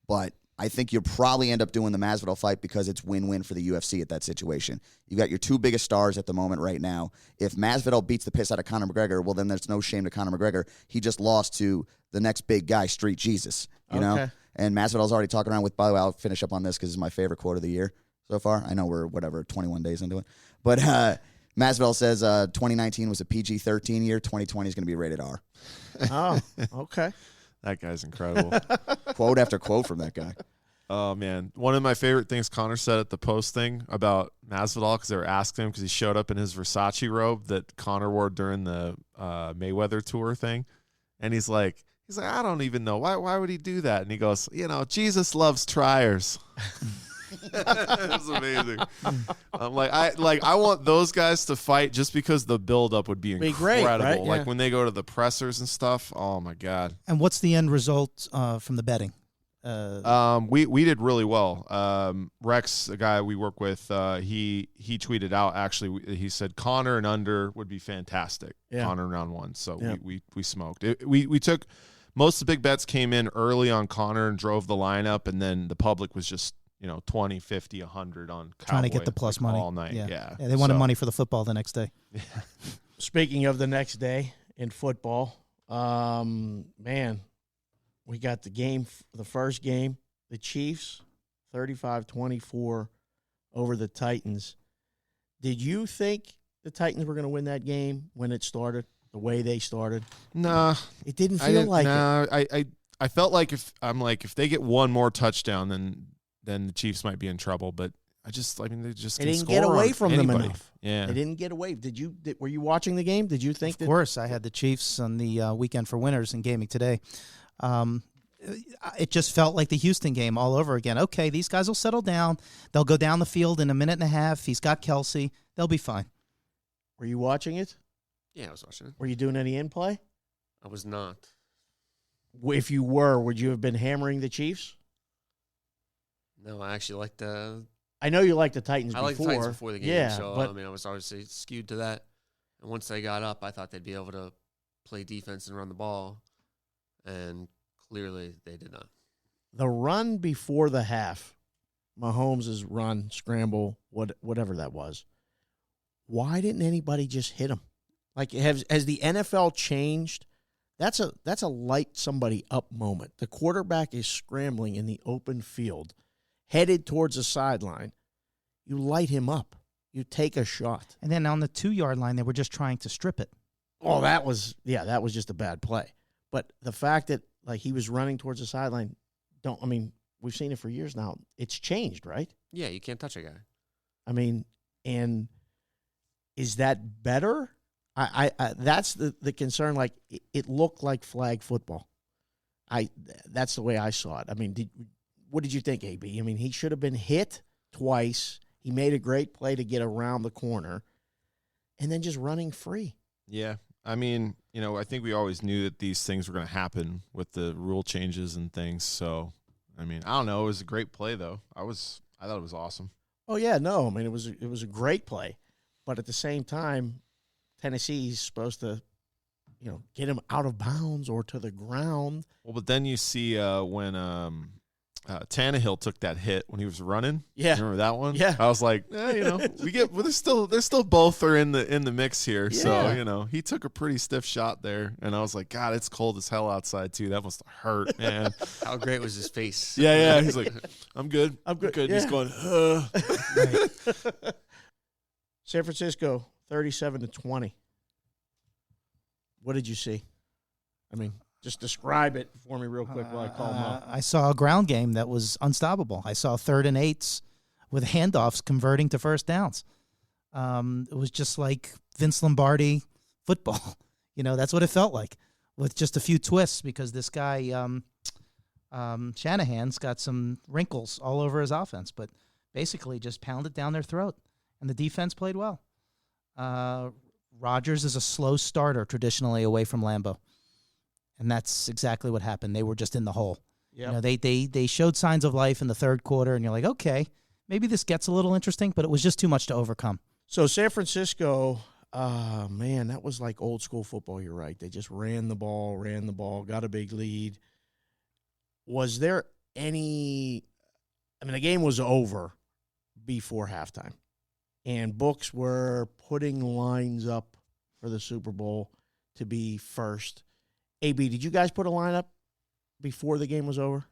but I think you'll probably end up doing the Masvidal fight because it's win-win for the UFC at that situation. You've got your 2 biggest stars at the moment right now. If Masvidal beats the piss out of Conor McGregor, well, then there's no shame to Conor McGregor. He just lost to the next big guy, Street Jesus, you know? And Masvidal's already talking around with, by the way, I'll finish up on this because it's my favorite quote of the year so far. I know we're, 21 days into it. But Masvidal says 2019 was a PG-13 year. 2020 is going to be rated R. Oh, okay. That guy's incredible. Quote after quote from that guy. Oh, man. One of my favorite things Connor said at the post thing about Masvidal, because they were asking him because he showed up in his Versace robe that Connor wore during the Mayweather tour thing. And he's like, I don't even know. Why would he do that? And he goes, Jesus loves triers. It's amazing. I'm I want those guys to fight just because the buildup would be incredible. Great, right? Like when they go to the pressers and stuff. Oh my God. And what's the end result from the betting? We did really well. Rex, the guy we work with, he tweeted out actually. He said Connor and under would be fantastic. Yeah. Connor in round 1. So we smoked. We took most of the big bets came in early on Connor and drove the lineup, and then the public was just 20, 50, 100 on Cowboy, trying to get the plus money all night. Yeah, they wanted money for the football the next day. Yeah. Speaking of the next day in football, man, we got the first game, the Chiefs, 35-24 over the Titans. Did you think the Titans were going to win that game when it started, the way they started? Nah. It didn't feel like it. I felt like if they get one more touchdown, then the Chiefs might be in trouble. But they didn't get away from them enough. Yeah, they didn't get away. Were you watching the game? Did you think? Of course, I had the Chiefs on the weekend for winners in gaming today. It just felt like the Houston game all over again. Okay, these guys will settle down. They'll go down the field in a minute and a half. He's got Kelsey. They'll be fine. Were you watching it? Yeah, I was watching it. Were you doing any in-play? I was not. If you were, would you have been hammering the Chiefs? No, I actually liked the. I know you liked the Titans before. I liked the Titans before the game, yeah, so but I was obviously skewed to that. And once they got up, I thought they'd be able to play defense and run the ball, and clearly they did not. The run before the half, Mahomes' run, scramble, whatever that was, why didn't anybody just hit him? Like, has the NFL changed That's a light somebody up moment. The quarterback is scrambling in the open field, headed towards the sideline. You light him up. You take a shot. And then on the 2-yard line, they were just trying to strip it. Oh, that was just a bad play. But the fact that like he was running towards the sideline, we've seen it for years now. It's changed, right? Yeah, you can't touch a guy. I mean, and is that better? I that's the concern. Like it looked like flag football. That's the way I saw it. I mean, what did you think, AB? I mean, he should have been hit twice. He made a great play to get around the corner, and then just running free. Yeah. I mean, I think we always knew that these things were going to happen with the rule changes and things. So, I mean, I don't know. It was a great play, though. I thought it was awesome. Oh yeah, no. I mean, it was a great play, but at the same time, Tennessee's supposed to, get him out of bounds or to the ground. Well, but then you see when Tannehill took that hit when he was running. Yeah, remember that one? Yeah, I was like, they're still both are in the mix here. Yeah. So he took a pretty stiff shot there, and I was like, God, it's cold as hell outside too. That must hurt, man. How great was his face? Yeah. He's like, I'm good. I'm good. Yeah. He's going. San Francisco 37-20. What did you see? I mean, just describe it for me real quick while I call him up. I saw a ground game that was unstoppable. I saw 3rd and 8s with handoffs converting to first downs. It was just like Vince Lombardi football. That's what it felt like, with just a few twists, because this guy Shanahan's got some wrinkles all over his offense, but basically just pounded down their throat, and the defense played well. Rodgers is a slow starter traditionally away from Lambeau. And that's exactly what happened. They were just in the hole. Yep. They showed signs of life in the 3rd quarter, and you're like, okay, maybe this gets a little interesting, but it was just too much to overcome. So San Francisco, man, that was like old school football. You're right. They just ran the ball, got a big lead. Was there any – the game was over before halftime, and books were putting lines up for the Super Bowl to be first. AB, did you guys put a lineup before the game was over?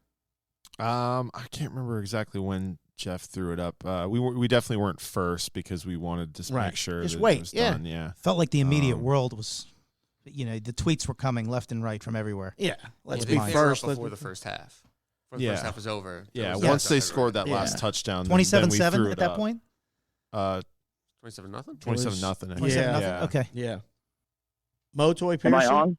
I can't remember exactly when Jeff threw it up. We definitely weren't first because we wanted to make sure just that wait. it was done. Yeah. Felt like the immediate world was, the tweets were coming left and right from everywhere. Yeah. Let's They be were first. up before the first half. Before the Yeah. first half was over. Yeah. There was Once stuff they everywhere. scored that last touchdown, then we 27-7 threw at it that up. point? 27-0? 27-0. 27-0? Yeah. Okay. Yeah. Motoi Am Pearson. I on?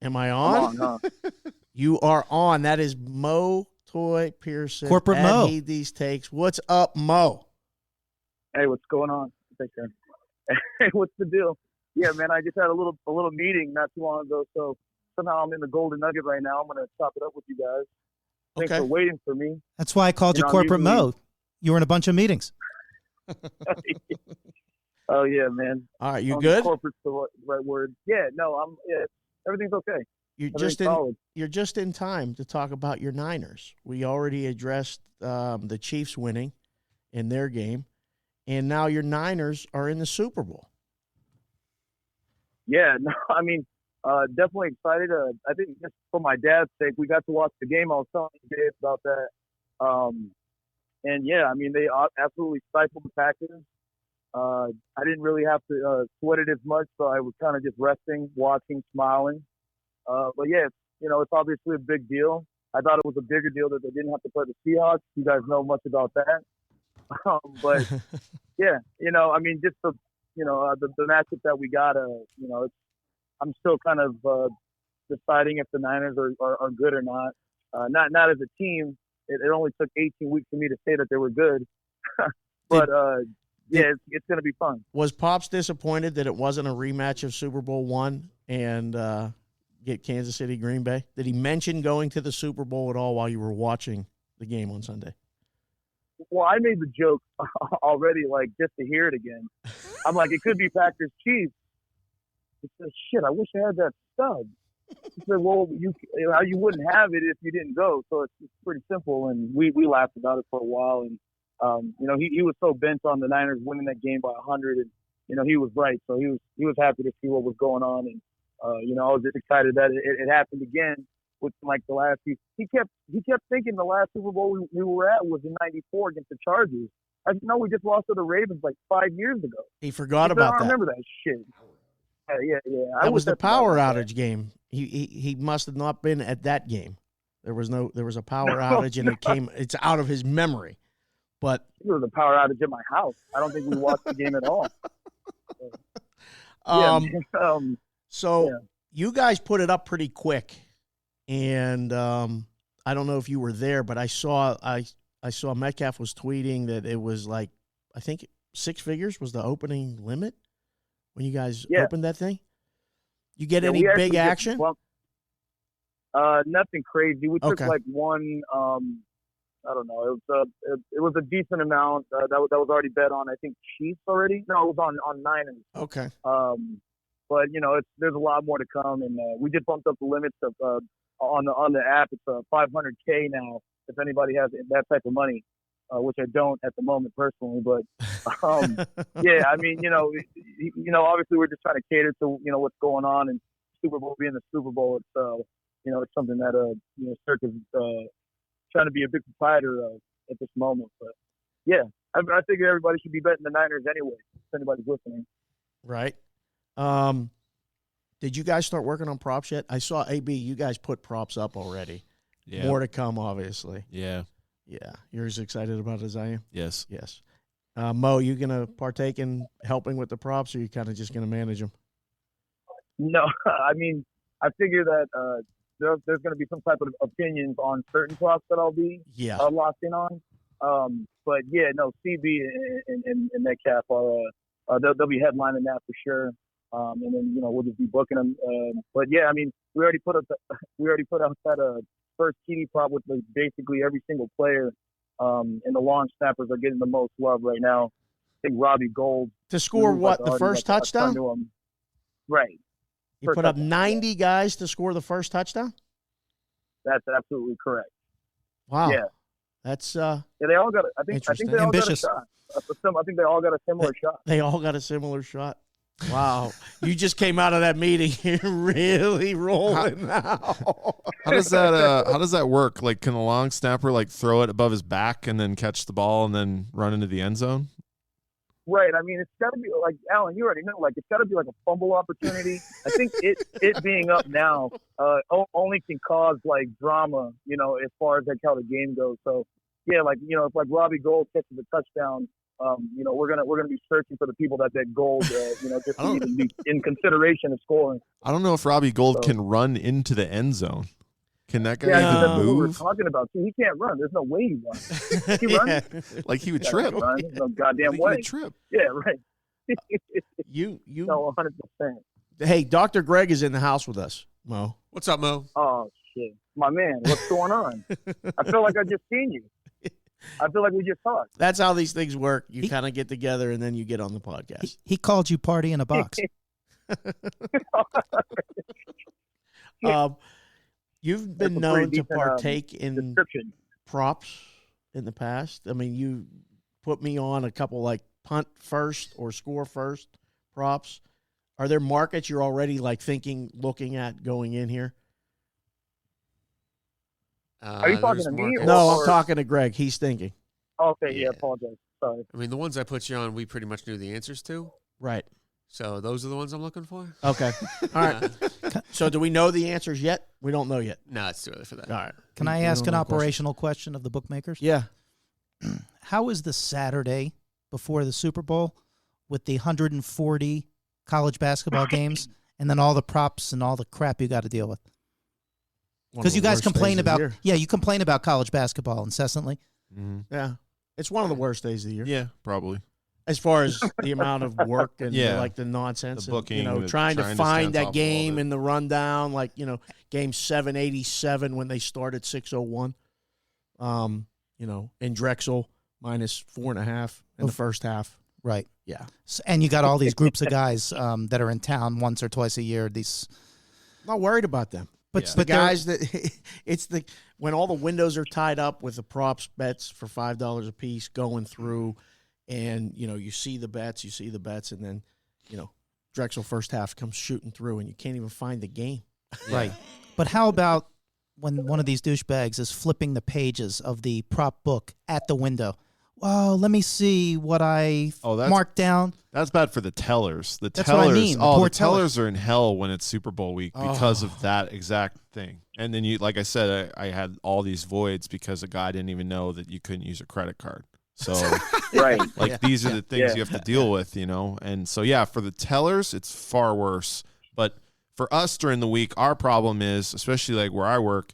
Am I I'm on? on, huh? You are on. That is Motoi Pearson. Corporate at Mo. Heed These Takes. What's up, Mo? Hey, what's going on? Take care. Hey, what's the deal? Yeah, man, I just had a little meeting not too long ago, so somehow I'm in the Golden Nugget right now. I'm gonna chop it up with you guys. Thanks for waiting for me. That's why I called you I'm Corporate usually- Mo. You were in a bunch of meetings. Oh yeah, man. All right, you Um, good? Corporate's the right word. Yeah, no, everything's okay. You're just in time to talk about your Niners. We already addressed the Chiefs winning in their game, and now your Niners are in the Super Bowl. Yeah, no, definitely excited. I think just for my dad's sake, we got to watch the game. I was telling you Dave about that. And yeah, they absolutely stifled the Packers. I didn't really have to sweat it as much, so I was kind of just resting, watching, smiling. But yeah, it's obviously a big deal. I thought it was a bigger deal that they didn't have to play the Seahawks. You guys know much about that. But yeah, just the matchup that we got, I'm still kind of deciding if the Niners are good or not. Not as a team. It only took 18 weeks for me to say that they were good. But yeah, it's going to be fun. Was Pops disappointed that it wasn't a rematch of Super Bowl I and get Kansas City Green Bay? Did he mention going to the Super Bowl at all while you were watching the game on Sunday? Well, I made the joke already, just to hear it again. I'm like, it could be Packers Chiefs. He said, shit, I wish I had that stud. He said, well, you wouldn't have it if you didn't go. So it's pretty simple. And we laughed about it for a while. And, he was so bent on the Niners winning that game by 100. And, he was right. So he was happy to see what was going on. And I was just excited that it happened again with like the last few. He kept thinking the last Super Bowl we were at was in '94 against the Chargers. I said, no, we just lost to the Ravens like 5 years ago. He forgot He said, I about don't that. remember that shit. Yeah. That was the power outage game. He must have not been at that game. There was a power outage, and it's out of his memory. But There was a power outage at my house. I don't think we watched the game at all. So you guys put it up pretty quick, and I don't know if you were there, but I saw Metcalf was tweeting that it was like, I think 6 figures was the opening limit when you guys opened that thing. You get any big action? Nothing crazy. We took like one. I don't know. It was a decent amount that was already bet on. I think Chiefs already. No, it was on Niners. Okay. But there's a lot more to come, and we just bumped up the limits of on the app. It's $500K now. If anybody has that type of money, which I don't at the moment personally, but yeah, I mean, obviously we're just trying to cater to what's going on, and Super Bowl being the Super Bowl, it's it's something that Cirque is trying to be a big proprietor of at this moment. But yeah, I figure everybody should be betting the Niners anyway. If anybody's listening, right? Did you guys start working on props yet? I saw AB. You guys put props up already. Yeah. More to come, obviously. Yeah. Yeah. You're as excited about it as I am? Yes. Yes. Mo, you going to partake in helping with the props, or are you kind of just going to manage them? No, I mean, I figure that there's going to be some type of opinions on certain props that I'll be locked in on. But yeah, no, CB and Metcalf are they'll be headlining that for sure. And then we'll just be booking them. But yeah, I mean, we already put out that first TD prop with basically every single player. And the long snappers are getting the most love right now. I think Robbie Gould to score what, the first touchdown? Right. You put up 90 guys to score the first touchdown? That's absolutely correct. Wow. Yeah. That's they all got. I think they all ambitious. got a shot. I think they all got a similar shot. They all got a similar shot. Wow. You just came out of that meeting really rolling now. How does that work? Like, can the long snapper throw it above his back and then catch the ball and then run into the end zone? Right. I mean, it's got to be like Alan. You already know. It's got to be like a fumble opportunity. I think it being up now only can cause drama. As far as how the game goes. So yeah, if Robbie Gould catches a touchdown, we're gonna be searching for the people that Gold, just to even be in consideration of scoring. I don't know if Robbie Gould can run into the end zone. Can that guy even move? What we were talking about too. He can't run. There's no way he runs. He runs. He would trip. There's no goddamn way. He would trip. Yeah, right. You no, 100%. Hey, Dr. Greg is in the house with us, Mo. What's up, Mo? Oh shit, my man, what's going on? I feel like I just seen you. I feel like we just talked. That's how these things work. You kind of get together and then you get on the podcast. He called you party in a box. You've been known to partake in props in the past. I mean, you put me on a couple punt first or score first props. Are there markets you're already looking at going in here? Are you talking to me? No, I'm talking to Greg. He's thinking. Okay, yeah, apologize. Sorry. I mean, the ones I put you on, we pretty much knew the answers to. Right. So those are the ones I'm looking for. Okay. All right. So do we know the answers yet? We don't know yet. No, it's too early for that. All right. Can I ask an operational question of the bookmakers? Yeah. How is the Saturday before the Super Bowl with the 140 college basketball games and then all the props and all the crap you got to deal with? Because you guys complain about you complain about college basketball incessantly. Mm-hmm. Yeah. It's one of the worst days of the year. Yeah, probably. As far as the amount of work and the nonsense, the booking, and, trying to find that game in the rundown, game 787 when they start at 6:01, in Drexel minus 4.5 in the first half. Right. Yeah. And you got all these groups of guys that are in town once or twice a year. Not worried about them. But the guys that when all the windows are tied up with the props bets for $5 a piece going through. And, you see the bets, and then, Drexel first half comes shooting through, and you can't even find the game. Right. But how about when one of these douchebags is flipping the pages of the prop book at the window? Well, let me see what I marked down. That's bad for the tellers. The That's tellers, what I mean. the tellers are in hell when it's Super Bowl week because of that exact thing. And then like I said, I had all these voids because a guy didn't even know that you couldn't use a credit card. So Right. these are the things you have to deal with, And so for the tellers, it's far worse. But for us during the week, our problem is, especially like where I work,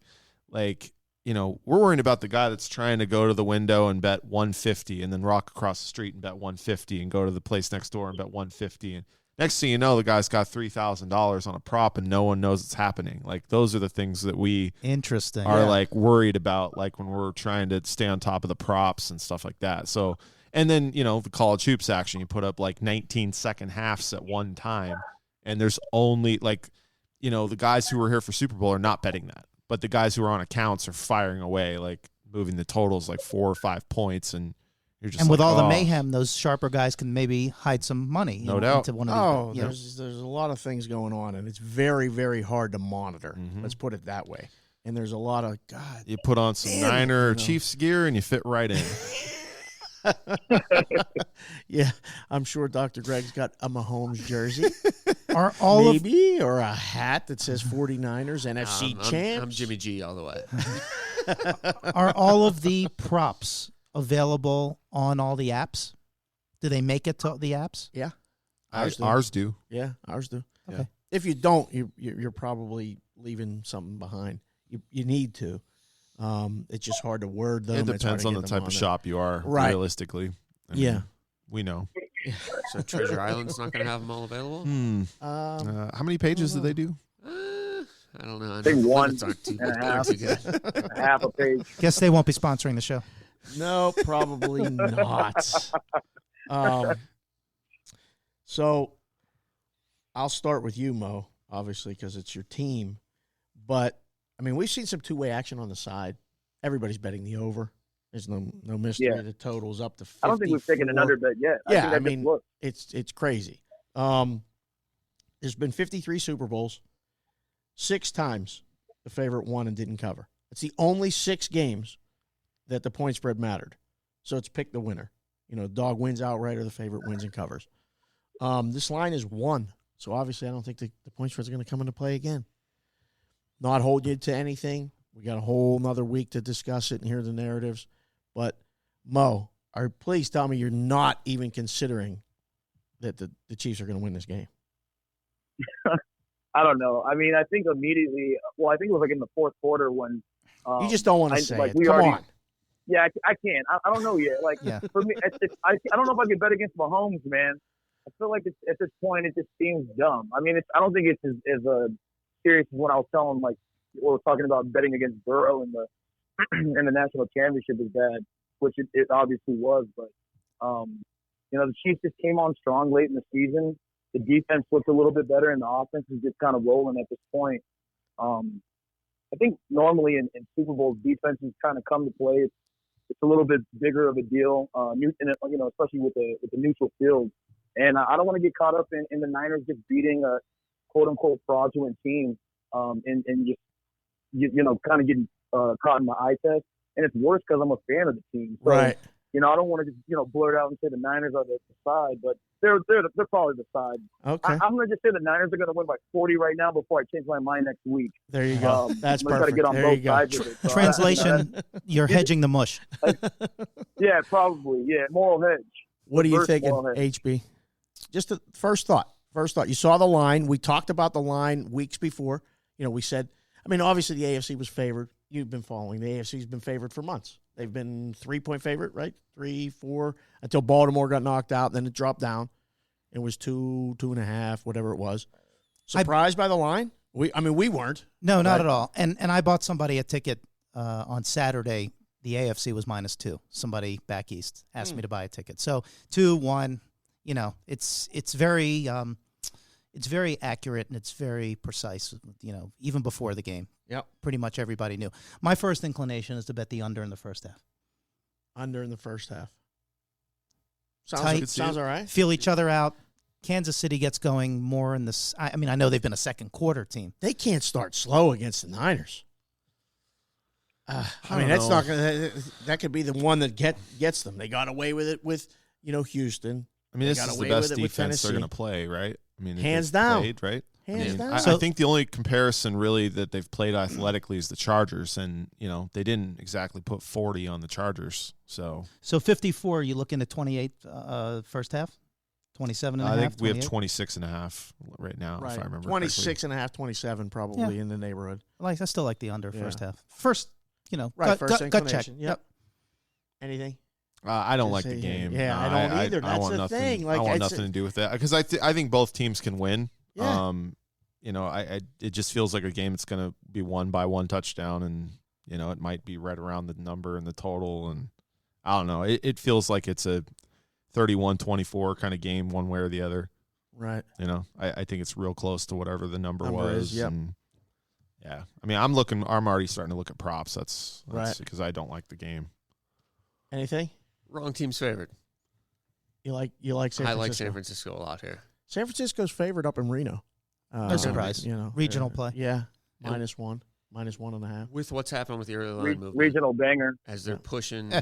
we're worrying about the guy that's trying to go to the window and bet 150 and then walk across the street and bet 150 and go to the place next door and bet 150. And next thing you know, the guy's got $3,000 on a prop and no one knows it's happening. Like, those are the things that we are worried about, like when we're trying to stay on top of the props and stuff like that. So, and then, the college hoops action, you put up like 19 second halves at one time. And there's only the guys who were here for Super Bowl are not betting that. But the guys who are on accounts are firing away, like moving the totals like 4 or 5 points, and you're just. And with all the mayhem, those sharper guys can maybe hide some money. No doubt. Into one of there's a lot of things going on, and it's very, very hard to monitor. Let's put it that way. And there's a lot of You put on some Niner or Chiefs gear, and you fit right in. Yeah, I'm sure Dr. Greg's got a Mahomes jersey. Are all or a hat that says 49ers NFC champs. I'm Jimmy G all the way. Are all of the props available on all the apps? Do they make it to the apps? Yeah, ours do. Yeah, ours do. Okay. Yeah. If you don't, you're probably leaving something behind. You need to. It's just hard to word them. It depends on the type of shop you are, realistically. I mean, we know. So Treasure Island's not going to have them all available? How many pages do they do? I don't know. I think one and a half. Half a page. Guess they won't be sponsoring the show. No, probably not. So I'll start with you, Mo, obviously, because it's your team. But, I mean, we've seen some two-way action on the side. Everybody's betting the over. There's no mystery. Yeah. The total's up to 54. I don't think we've taken an under bet yet. I mean, it's crazy. There's been 53 Super Bowls. 6 times the favorite won and didn't cover. It's the only 6 games that the point spread mattered. So it's pick the winner. Dog wins outright or the favorite wins and covers. This line is 1. So obviously I don't think the point spreads are going to come into play again. Not holding you to anything. We got a whole nother week to discuss it and hear the narratives. But, Mo, please tell me you're not even considering that the Chiefs are going to win this game. I don't know. I mean, I think immediately – well, I think it was like in the fourth quarter when you just don't want to say it. Come on. Yeah, I can't. I don't know yet. Like, for me, I don't know if I could bet against Mahomes, man. I feel like at this point it just seems dumb. I mean, I don't think it's as serious as when I was telling, like, we were talking about betting against Burrow in the in the national championship is bad, which it obviously was. But the Chiefs just came on strong late in the season. The defense looked a little bit better, and the offense is just kind of rolling at this point. I think normally in Super Bowls, defenses kind of come to play. It's a little bit bigger of a deal, especially with the neutral field. And I don't want to get caught up in the Niners just beating a quote unquote fraudulent team, and just kind of getting caught in my eye test. And it's worse because I'm a fan of the team. So, right. I don't want to just, blurt out and say the Niners are the side, but they're probably the side. Okay. I'm going to just say the Niners are going to win by 40 right now before I change my mind next week. There you go. That's I'm perfect. Try to get on there both you go. sides of it. So Translation, you're hedging the mush. Yeah, probably. Yeah, moral hedge. What are you thinking, HB? Just the first thought. You saw the line. We talked about the line weeks before. We said, obviously the AFC was favored. You've been following. The AFC's been favored for months. They've been 3-point favorite, right? 3, 4, until Baltimore got knocked out. Then it dropped down. It was 2, 2.5, whatever it was. Surprised by the line? We weren't. No, not at all. And I bought somebody a ticket on Saturday. The AFC was -2. Somebody back east asked me to buy a ticket. So 2-1. It's very accurate and it's very precise. Even before the game. Yep. Pretty much everybody knew. My first inclination is to bet the under in the first half. Under in the first half. Tight. Sounds all right. Feel each other out. Kansas City gets going more in this. I mean, I know they've been a second quarter team. They can't start slow against the Niners. I mean, don't that's know. not going to. That could be the one that gets them. They got away with it with Houston. I mean, They this got is the away best with it with defense they're Tennessee. going to play, right? I mean, Hands they've down. played, right? Hands down. I think the only comparison really that they've played athletically is the Chargers, and they didn't exactly put 40 on the Chargers. So 54. You looking at 28 first half, 27 and a I half. think we have 28? 26.5 right now, if I remember 26 and a half, 27 probably in the neighborhood. I still like the under Yeah. first half. First, Right, first gut check. inclination. Yep. Anything? I don't Just like say, the game. yeah, I don't either. I That's want the nothing, thing. Like, I want it's- nothing to do with that because I think both teams can win. Yeah. It just feels like a game that's going to be won by one touchdown, and it might be right around the number and the total, and I don't know. It feels like it's a 31-24 kind of game, one way or the other. Right. I think it's real close to whatever the number Number was. is, yep. And yeah, I mean, I'm already starting to look at props. That's Right. because I don't like the game. Anything? Wrong team's favorite. You like San Francisco? I like San Francisco a lot here. San Francisco's favored up in Reno. No surprise. Regional play. Yeah. -1, -1.5. With what's happened with the early line movement, Regional banger. as they're pushing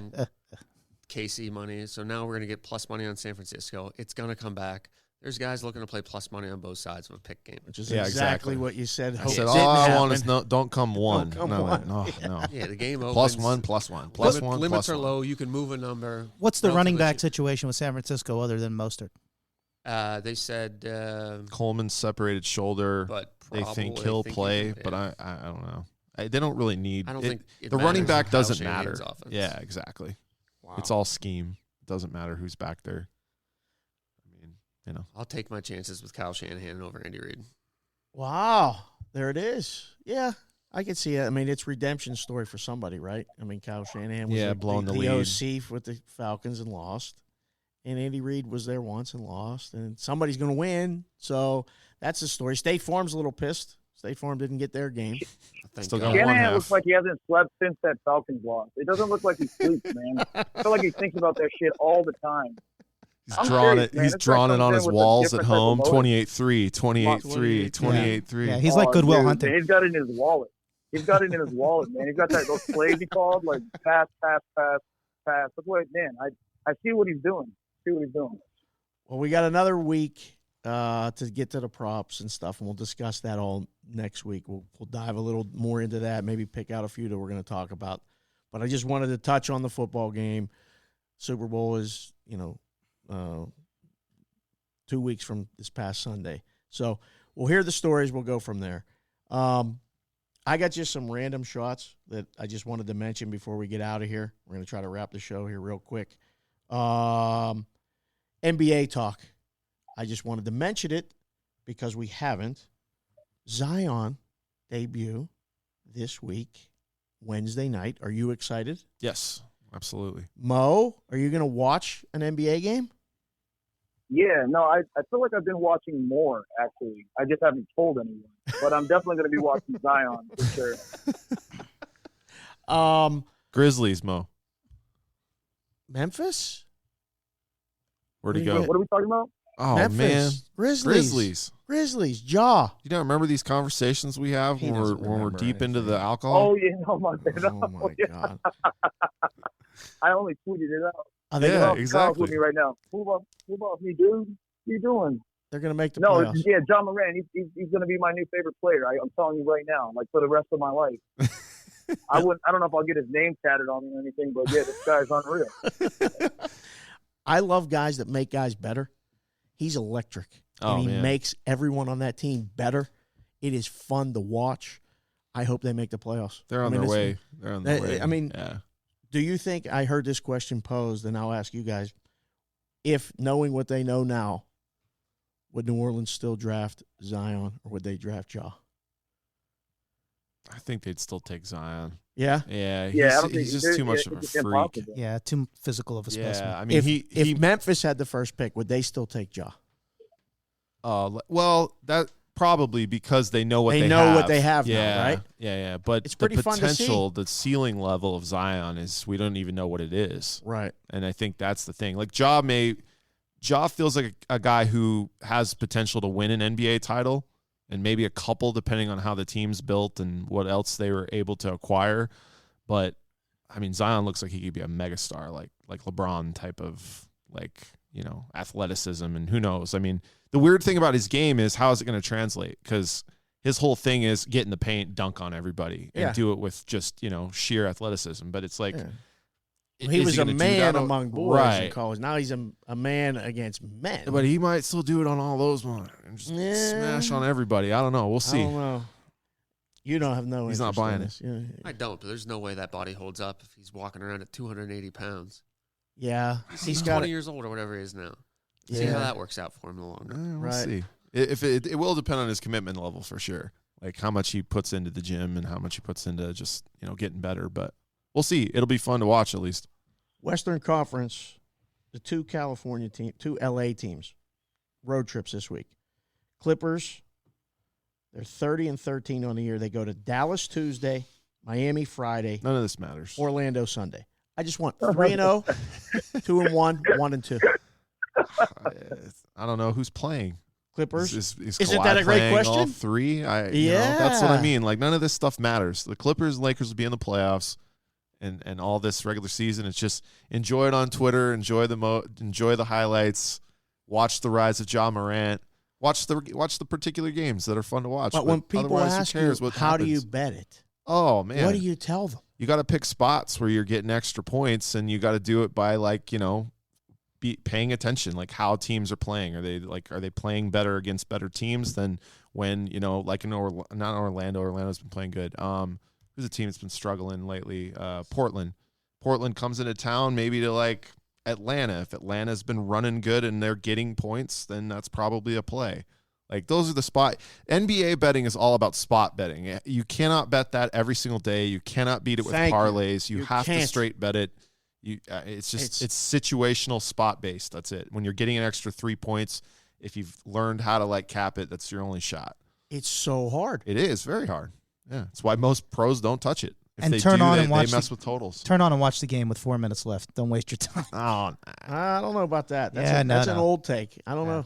KC money, so now we're going to get plus money on San Francisco. It's going to come back. There's guys looking to play plus money on both sides of a pick game. Which is Yeah, exactly exactly. what you said. I hope said, didn't all I want happen. is don't come one. come no, one. no, Yeah. no. Yeah, the game opens. Plus one, plus one, plus one, Limits plus are one. low. You can move a number. What's the running Relatively back situation with San Francisco other than Mostert? They said, Coleman's separated shoulder. but They probably think he'll think play, he can, but yeah. I don't know. They don't really need. I don't it. think it The running matters back in Kyle doesn't Shanahan's matter. offense. Yeah, exactly. Wow. It's all scheme. It doesn't matter who's back there. I mean, I'll take my chances with Kyle Shanahan over Andy Reid. Wow. There it is. Yeah. I can see it. I mean, it's redemption story for somebody, right? I mean, Kyle Shanahan was blowing the the lead. OC with the Falcons and lost. And Andy Reid was there once and lost. And somebody's going to win. So that's the story. State Farm's a little pissed. State Farm didn't get their game. Thank Still God. got one Shanahan half. looks like he hasn't slept since that Falcons loss. It doesn't look like he sleeps, man. I feel like he thinks about that shit all the time. He's I'm drawn serious, it. man. He's It's drawn like it on comes his in with a walls at different type of home. motive. 28-3, 28-3, 28-3. Yeah, he's like Goodwill dude, Hunting. man, he's got it in his wallet. He's got it in his wallet, man. He's got those plays he called, like pass, pass, pass, pass. Look what, man, I see what he's doing. Well, we got another week to get to the props and stuff, and we'll discuss that all next week. We'll dive a little more into that, maybe pick out a few that we're going to talk about. But I just wanted to touch on the football game. Super Bowl is, 2 weeks from this past Sunday. So we'll hear the stories. We'll go from there. I got just some random shots that I just wanted to mention before we get out of here. We're going to try to wrap the show here real quick. NBA talk. I just wanted to mention it because we haven't. Zion debut this week, Wednesday night. Are you excited? Yes, absolutely. Mo, are you going to watch an NBA game? Yeah, no, I feel like I've been watching more, actually. I just haven't told anyone. But I'm definitely going to be watching Zion for sure. Grizzlies, Mo. Memphis? Where'd he What do go? you What are we talking about? Oh, Memphis. man. Grizzlies. Grizzlies. Jaw. You don't remember these conversations we have He when we're doesn't when we're remember deep into anything. the alcohol? Oh, yeah, no, my bad. Oh, my God. I only tweeted it out. I think Yeah, Kyle's exactly. with me right now. Move off me, dude. What you doing? they're going to make the No, playoffs. yeah, John Moran. He's going to be my new favorite player. I'm telling you right now, like for the rest of my life. I don't know if I'll get his name tatted on me or anything, but yeah, this guy's unreal. I love guys that make guys better. He's electric. Oh, and he man. makes everyone on that team better. It is fun to watch. I hope they make the playoffs. They're on I mean, their it's- way. They're on their way. I mean, yeah. Do you think, I heard this question posed, and I'll ask you guys, if knowing what they know now, would New Orleans still draft Zion or would they draft Ja? I think they'd still take Zion. Yeah? Yeah, Yeah, I don't he's think just too much of a it's freak. impossible. Yeah, too physical of a specimen. Yeah, I mean, if Memphis had the first pick, would they still take Ja? well, that probably because they know what They they know have. what they have now, yeah, right? Yeah. But It's the pretty fun to see. potential, the ceiling level of Zion is we don't even know what it is. Right. And I think that's the thing. Like Ja Ja feels like a guy who has potential to win an NBA title and maybe a couple depending on how the team's built and what else they were able to acquire. But, I mean, Zion looks like he could be a megastar, like LeBron type of, like, you know, athleticism, and who knows. I mean, the weird thing about his game is how is it going to translate? Because his whole thing is get in the paint, dunk on everybody, and do it with just, you know, sheer athleticism. But it's like he was a man among boys in right. college. Now he's a man against men. But he might still do it on all those ones and just smash on everybody. I don't know. We'll see. I don't know. You don't have no. He's not buying it. Yeah. I don't, but there's no way that body holds up if he's walking around at 280 pounds. Yeah, He's got 20 years old or whatever he is now. Yeah. See how that works out for him in the long run. We'll Right. see. It will depend on his commitment level for sure. Like how much he puts into the gym and how much he puts into just, you know, getting better. But we'll see. It'll be fun to watch at least. Western Conference, the two LA teams, road trips this week. Clippers, they're 30-13 on the year. They go to Dallas Tuesday, Miami Friday, None of this matters. Orlando Sunday. I just want 3-0, 2-1, 1-2. I don't know who's playing. Clippers. Is Isn't Kawhi that a great playing question? All three? You know, that's what I Yeah. mean. Like none of this stuff matters. The Clippers and Lakers will be in the playoffs, and all this regular season. It's just enjoy it on Twitter. Enjoy the highlights. Watch the rise of Ja Morant. Watch the particular games that are fun to watch. But when people otherwise, who ask you, cares what how do you happens? bet it? Oh man, What do you tell them? You got to pick spots where you're getting extra points, and you got to do it by like, you know, paying attention, like how teams are playing. Are they playing better against better teams than when, you know, like not Orlando. Orlando's been playing good. Who's a team that's been struggling lately? Portland. Portland comes into town maybe to like Atlanta. If Atlanta's been running good and they're getting points, then that's probably a play. Like those are the spot. NBA betting is all about spot betting. You cannot bet that every single day. You cannot beat it with parlays. You have to straight bet it. It's situational spot based. That's it. When you're getting an extra 3 points, if you've learned how to like cap it, that's your only shot. It's so hard. It is very hard. Yeah, that's why most pros don't touch it. If And they turn do, on they and watch mess with totals. Turn on and watch the game with 4 minutes left. Don't waste your time. Oh, I don't know about that. That's, Yeah, that's no. an old take. I don't know.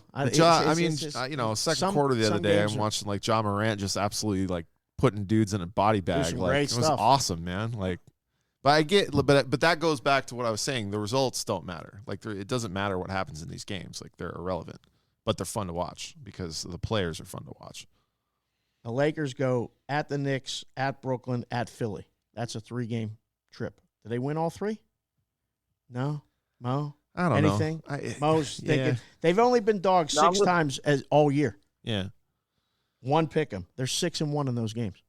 You know, second quarter the other day, I'm watching like Ja Morant just absolutely like putting dudes in a body bag. some Like great it was stuff. awesome, man. Like, but I get, but that goes back to what I was saying. The results don't matter. Like, it doesn't matter what happens in these games. Like, they're irrelevant, but they're fun to watch because the players are fun to watch. The Lakers go at the Knicks, at Brooklyn, at Philly. That's a 3-game trip. Do they win all 3? No? Mo? I don't Anything? know. Mo's thinking. They've only been dogged 6 times all year. Yeah. One pick 'em. They're 6-1 in those games.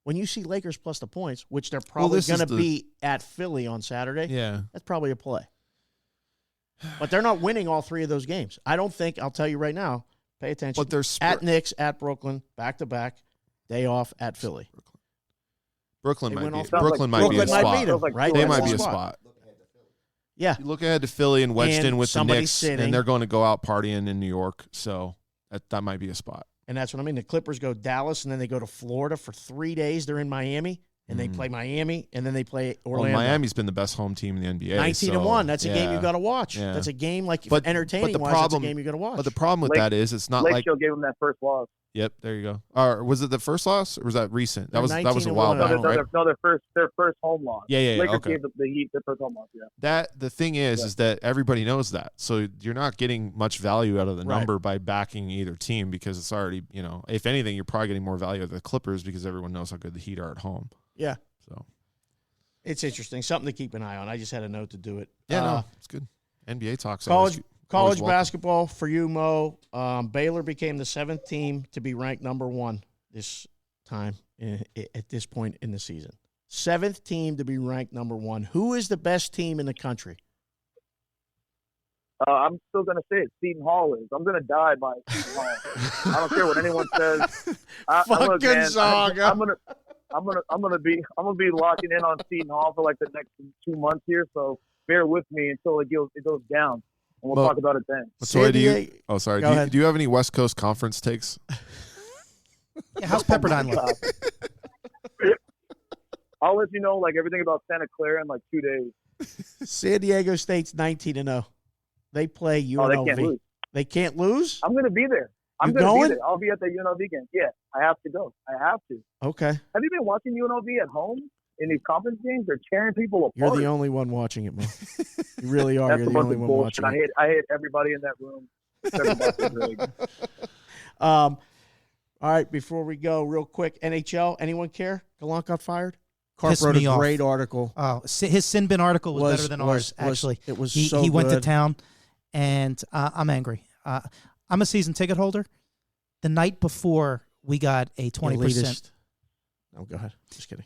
When you see Lakers plus the points, which they're probably going to be at Philly on Saturday, that's probably a play. But they're not winning all 3 of those games. I don't think, I'll tell you right now, pay attention. But they're at Knicks, at Brooklyn, back-to-back, day off at Philly. Brooklyn They might win be all- Brooklyn might be a Brooklyn might beat spot. them, right? They That's might one be a spot. spot. Yeah. You look ahead to Philly and wedged And in with the somebody's Knicks, sitting. and they're going to go out partying in New York. So that might be a spot. And that's what I mean. The Clippers go Dallas, and then they go to Florida for 3 days. They're in Miami, and they play Miami, and then they play Orlando. Well, Miami's been the best home team in the NBA. 19-1. That's a game you got to watch. Yeah. That's a game like But entertaining the wise. problem, That's a game you got to watch. But the problem with that is it's not Lake like. Show gave them that first loss. Yep, there you go. Or was it the first loss, or was that recent? That was a 19-1. while No, back, right? their first home loss. Yeah, Lakers okay. gave the Heat their first home loss. Yeah. The thing is that everybody knows that, so you're not getting much value out of the number by backing either team because it's already, you know, if anything, you're probably getting more value out of the Clippers because everyone knows how good the Heat are at home. Yeah. So it's interesting. Something to keep an eye on. I just had a note to do it. yeah, no, it's good. NBA talks. College basketball for you, Mo. Baylor became the 7th team to be ranked number 1 this time at this point in the season. 7th team to be ranked number 1. Who is the best team in the country? I'm still gonna say it. Seton Hall is. I'm gonna die by Seton Hall. I don't care what anyone says. Fuck Gonzaga. I'm gonna be locking in on Seton Hall for like the next 2 months here. So bear with me until it goes down, and we'll talk about it then. So Go ahead. Do you have any West Coast Conference takes? Yeah, how's Pepperdine look? I'll let you know like everything about Santa Clara in like 2 days. San Diego State's 19-0. They play Oh, UNLV. they can't lose. They can't lose? I'm going to be there. I'm You going to going? be there. I'll be at the UNLV game. Yeah, I have to go. I have to. Okay. Have you been watching UNLV at home in these conference games? They're tearing people apart. You're the only one watching it, Mo. You really are. That's You're a the bunch only of one bullshit. watching it. I hate everybody in that room. Except for Dr. Greg. All right, before we go, real quick, NHL, anyone care? Gallant got fired? Carp Pissed wrote a me off. great article. Oh, his sin bin article was better than ours. Actually, it was he so he went to good. town, and I'm angry. I'm a season ticket holder. The night before, we got a 20%. Elitist. Oh, go ahead. Just kidding.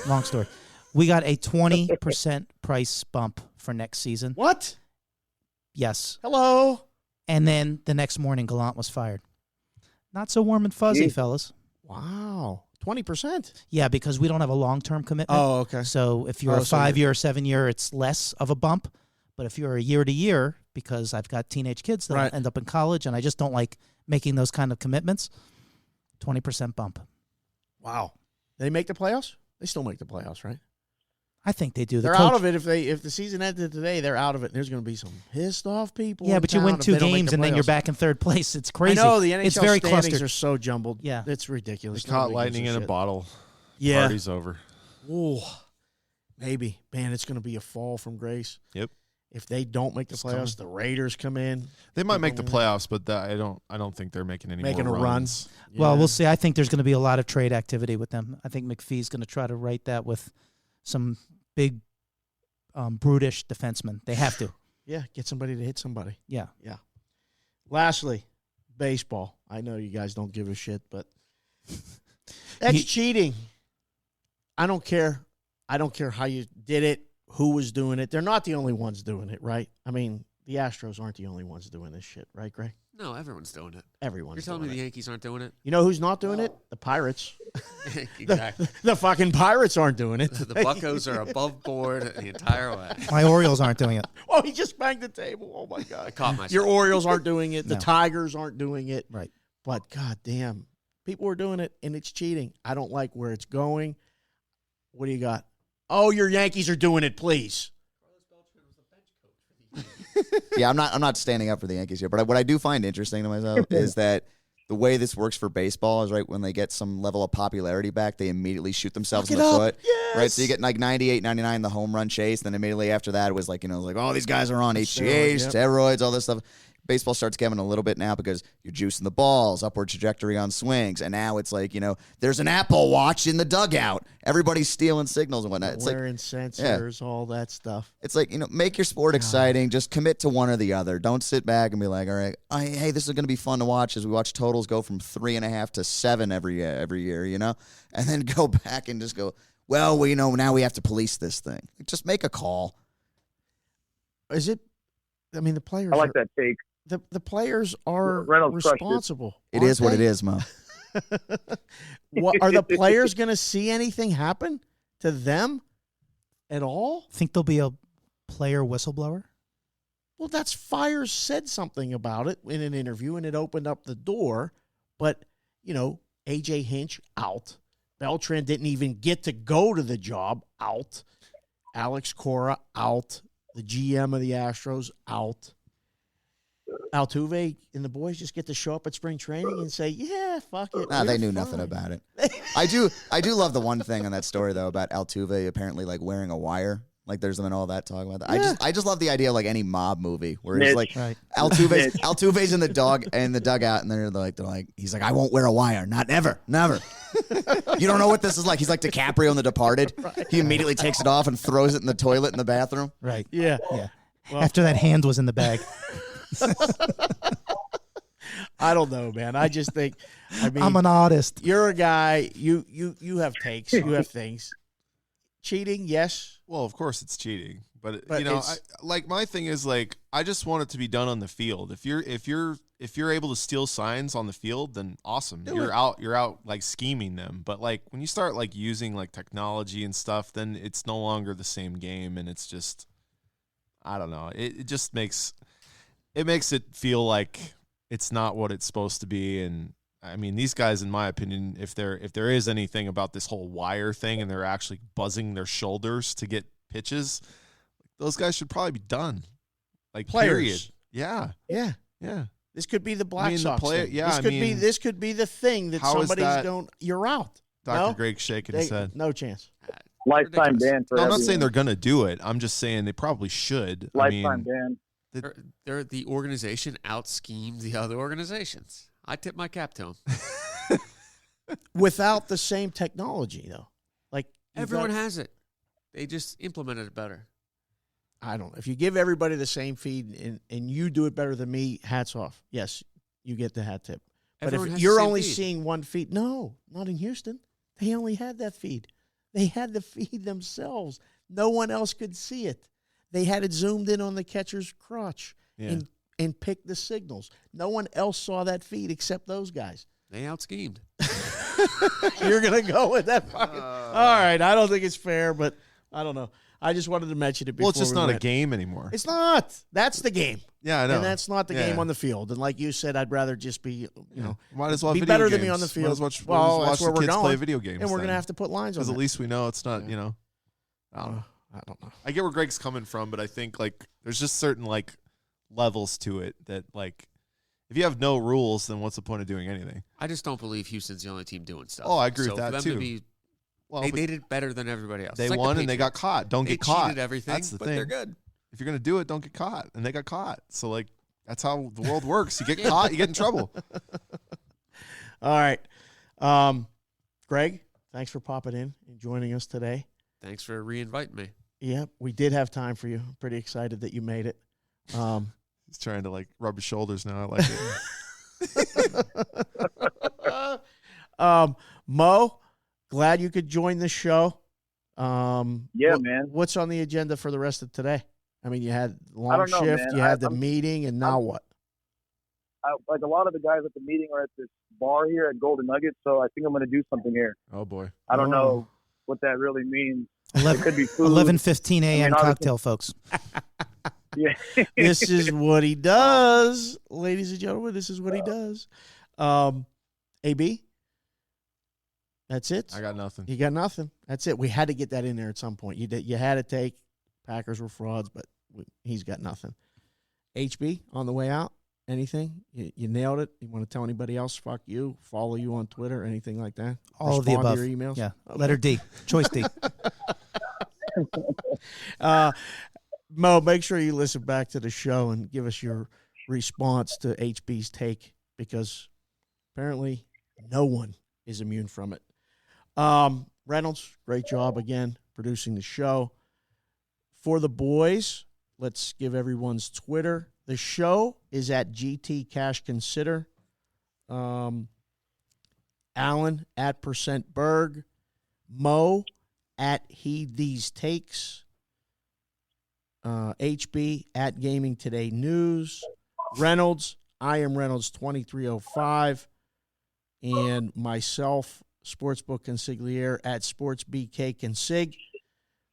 Long story. We got a 20% price bump for next season. What? Yes. Hello. And then the next morning, Gallant was fired. Not so warm and fuzzy, fellas. Wow. 20%? Yeah, because we don't have a long-term commitment. Oh, okay. So if you're Oh, a so 5-year or 7-year, it's less of a bump. But if you're a year-to-year, because I've got teenage kids that Right. end up in college, and I just don't like making those kind of commitments, 20% bump. Wow. They make the playoffs? They still make the playoffs, right? I think they do. They're out of it. If the season ended today, they're out of it. There's going to be some pissed off people. Yeah, in but you town win if 2 they don't make games the and then you're playoffs. back in third place. It's crazy. I know the NHL it's very standings clustered. are so jumbled. Yeah. It's ridiculous. They caught Nobody lightning gives in a shit. bottle. Yeah. Party's over. Ooh, maybe. Man, it's going to be a fall from grace. Yep. If they don't make the It's playoffs, the Raiders come in. They might make the People win. playoffs, but I don't think they're making any Making more a run. runs. Well, Yeah. we'll see. I think there's going to be a lot of trade activity with them. I think McPhee's going to try to write that with some big, brutish defensemen. They have to. Yeah, get somebody to hit somebody. Yeah. Lastly, baseball. I know you guys don't give a shit, but that's cheating. I don't care. I don't care how you did it, who was doing it. They're not the only ones doing it, right? I mean, the Astros aren't the only ones doing this shit, right, Greg? No, everyone's doing it. Everyone's You're telling me doing the it. Yankees aren't doing it? You know who's not doing it? The Pirates. Exactly. The fucking Pirates aren't doing it. The Buccos are above board the entire way. My Orioles aren't doing it. Oh, he just banged the table. Oh, my I God. caught myself. Your Orioles aren't doing it. The No. Tigers aren't doing it. Right. But, God damn, people are doing it, and it's cheating. I don't like where it's going. What do you got? Oh, your Yankees are doing it, please. Yeah, I'm not standing up for the Yankees here, but what I do find interesting to myself is that the way this works for baseball is right when they get some level of popularity back, they immediately shoot themselves in the foot. Yes. Right, so you get like 98, 99, the home run chase, then immediately after that it was like, oh, these guys are on HGH, Steroids, yep. steroids, all this stuff. Baseball starts giving a little bit now because you're juicing the balls, upward trajectory on swings, and now it's like, there's an Apple Watch in the dugout. Everybody's stealing signals and whatnot. It's like, Wearing sensors, all that stuff. it's like, make your sport exciting. Just commit to one or the other. Don't sit back and be like, all right, hey, this is going to be fun to watch as we watch totals go from 3.5 to 7 every year, and then go back and just go, well, now we have to police this thing. Just make a call. Is it? I mean, the players. I like that take. The players are Reynolds crushed it. responsible. It is what it is, Mo. What, are the players going to see anything happen to them at all? Think there'll be a player whistleblower? Well, that's Fires said something about it in an interview, and it opened up the door. But, A.J. Hinch, out. Beltran didn't even get to go to the job, out. Alex Cora, out. The GM of the Astros, out. Altuve and the boys just get to show up at spring training and say, yeah, fuck it. Nah, they we're knew fine. nothing about it. I do love the one thing on that story though about Altuve apparently like wearing a wire. Like there's been all that talk about that. Yeah. I just love the idea of like any mob movie where it's like Right. Altuve's in the dugout and they're like he's like, I won't wear a wire, not never. You don't know what this is like. He's like DiCaprio in The Departed. Right. He immediately takes it off and throws it in the toilet in the bathroom. Right. Yeah. Yeah. Well- After that hand was in the bag. I don't know, man. I just think, I'm an artist. you're a guy, you have takes, you have things. Cheating, yes. Well, of course it's cheating, but it's- my thing is like I just want it to be done on the field. If you're able to steal signs on the field, then awesome. Do You're it. out like scheming them. But like when you start like using like technology and stuff, then it's no longer the same game, and it's just I don't know. It just makes it feel like it's not what it's supposed to be. And I mean, these guys, in my opinion, if there is anything about this whole wire thing and they're actually buzzing their shoulders to get pitches, those guys should probably be done. Like Players. period. Yeah. Yeah. Yeah. This could be the Black I mean, the Sox player- thing. yeah, this I could be mean, this could be the thing that how is somebody's that- going. You're out. Dr. No? Greg's shaking his head. No chance. Lifetime Ridiculous. ban for No, I'm not everyone. saying they're gonna do it. I'm just saying they probably should. Lifetime ban. They're the organization out schemed the other organizations. I tip my cap to them. Without the same technology, though. Like you've Everyone got- has it. They just implemented it better. I don't know. If you give everybody the same feed and you do it better than me, hats off. Yes, you get the hat tip. But Everyone if has the you're same only feed. seeing one feed, no, not in Houston. They only had that feed. They had the feed themselves. No one else could see it. They had it zoomed in on the catcher's crotch Yeah. and picked the signals. No one else saw that feed except those guys. They out schemed. You're going to go with that fucking. All right. I don't think it's fair, but I don't know. I just wanted to mention it before. Well, it's just we not a went. game anymore. It's not. That's the game. Yeah, I know. And that's not the Yeah. game on the field. And like you said, I'd rather just be, you know, Might as well be video better games. than me on the field. Might as watch, Well, watch that's the where we're kids going. play video games. And we're going to then. have to put lines on Because that. at least we know it's not, Yeah. you know. I don't know. I don't know. I get where Greg's coming from, but I think like there's just certain like levels to it that like if you have no rules, then what's the point of doing anything? I just don't believe Houston's the only team doing stuff. Oh, I agree so with that, for them too. To be, Well, they but did it better than everybody else. they It's like the won and they got Patriots. caught. Don't They get caught. cheated everything, That's the but thing. they're good. If you're gonna do it, don't get caught. And they got caught. So like that's how the world works. You get caught, you get in trouble. All right. Greg, thanks for popping in and joining us today. Thanks for re-inviting me. Yep, we did have time for you. I'm pretty excited that you made it. He's trying to like rub his shoulders now. I like it. Mo, glad you could join the show. Yeah, man. What's on the agenda for the rest of today? I mean, you had long I don't know, shift, man. you had the I'm- meeting, and now what? Like a lot of the guys at the meeting are at this bar here at Golden Nugget, so I think I'm going to do something here. Oh boy. I don't know what that really means. It 11, could be food. 11:15 a.m. obviously- cocktail, folks. Yeah. This is what he does, ladies and gentlemen. This is what he does. AB, that's it. I got nothing. You got nothing. That's it. We had to get that in there at some point. You had to take Packers were frauds, but he's got nothing. HB on the way out. Anything? You nailed it. You want to tell anybody else? Fuck you. Follow you on Twitter, anything like that? All of the Respond above. to your emails. Yeah. Okay. Letter D. Choice D. Mo, make sure you listen back to the show and give us your response to HB's take because apparently no one is immune from it. Reynolds, great job again producing the show. For the boys, let's give everyone's Twitter. The show is at GT Cash Consider. Alan at %Berg. Mo at He These Takes. HB at Gaming Today News. Reynolds, I am Reynolds 2305. And myself, Sportsbook Consigliere at SportsBK Consig.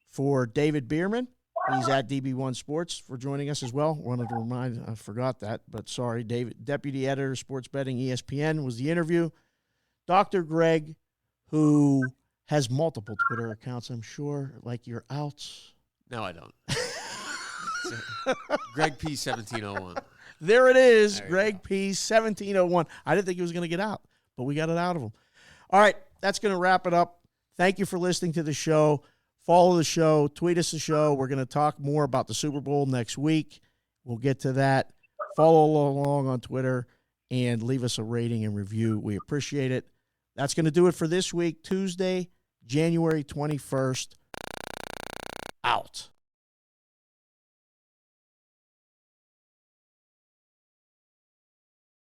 For David Bearman, he's at DB1 Sports for joining us as well. Wanted to remind, I forgot that, but sorry, David, Deputy Editor, Sports Betting, ESPN was the interview. Dr. Greg, who has multiple Twitter accounts, I'm sure, like your outs. No, I don't. Greg P 1701. There it is, There you Greg P. 1701. I didn't think he was going to get out, but we got it out of him. All right, that's going to wrap it up. Thank you for listening to the show. Follow the show. Tweet us the show. We're going to talk more about the Super Bowl next week. We'll get to that. Follow along on Twitter and leave us a rating and review. We appreciate it. That's going to do it for this week, Tuesday, January 21st.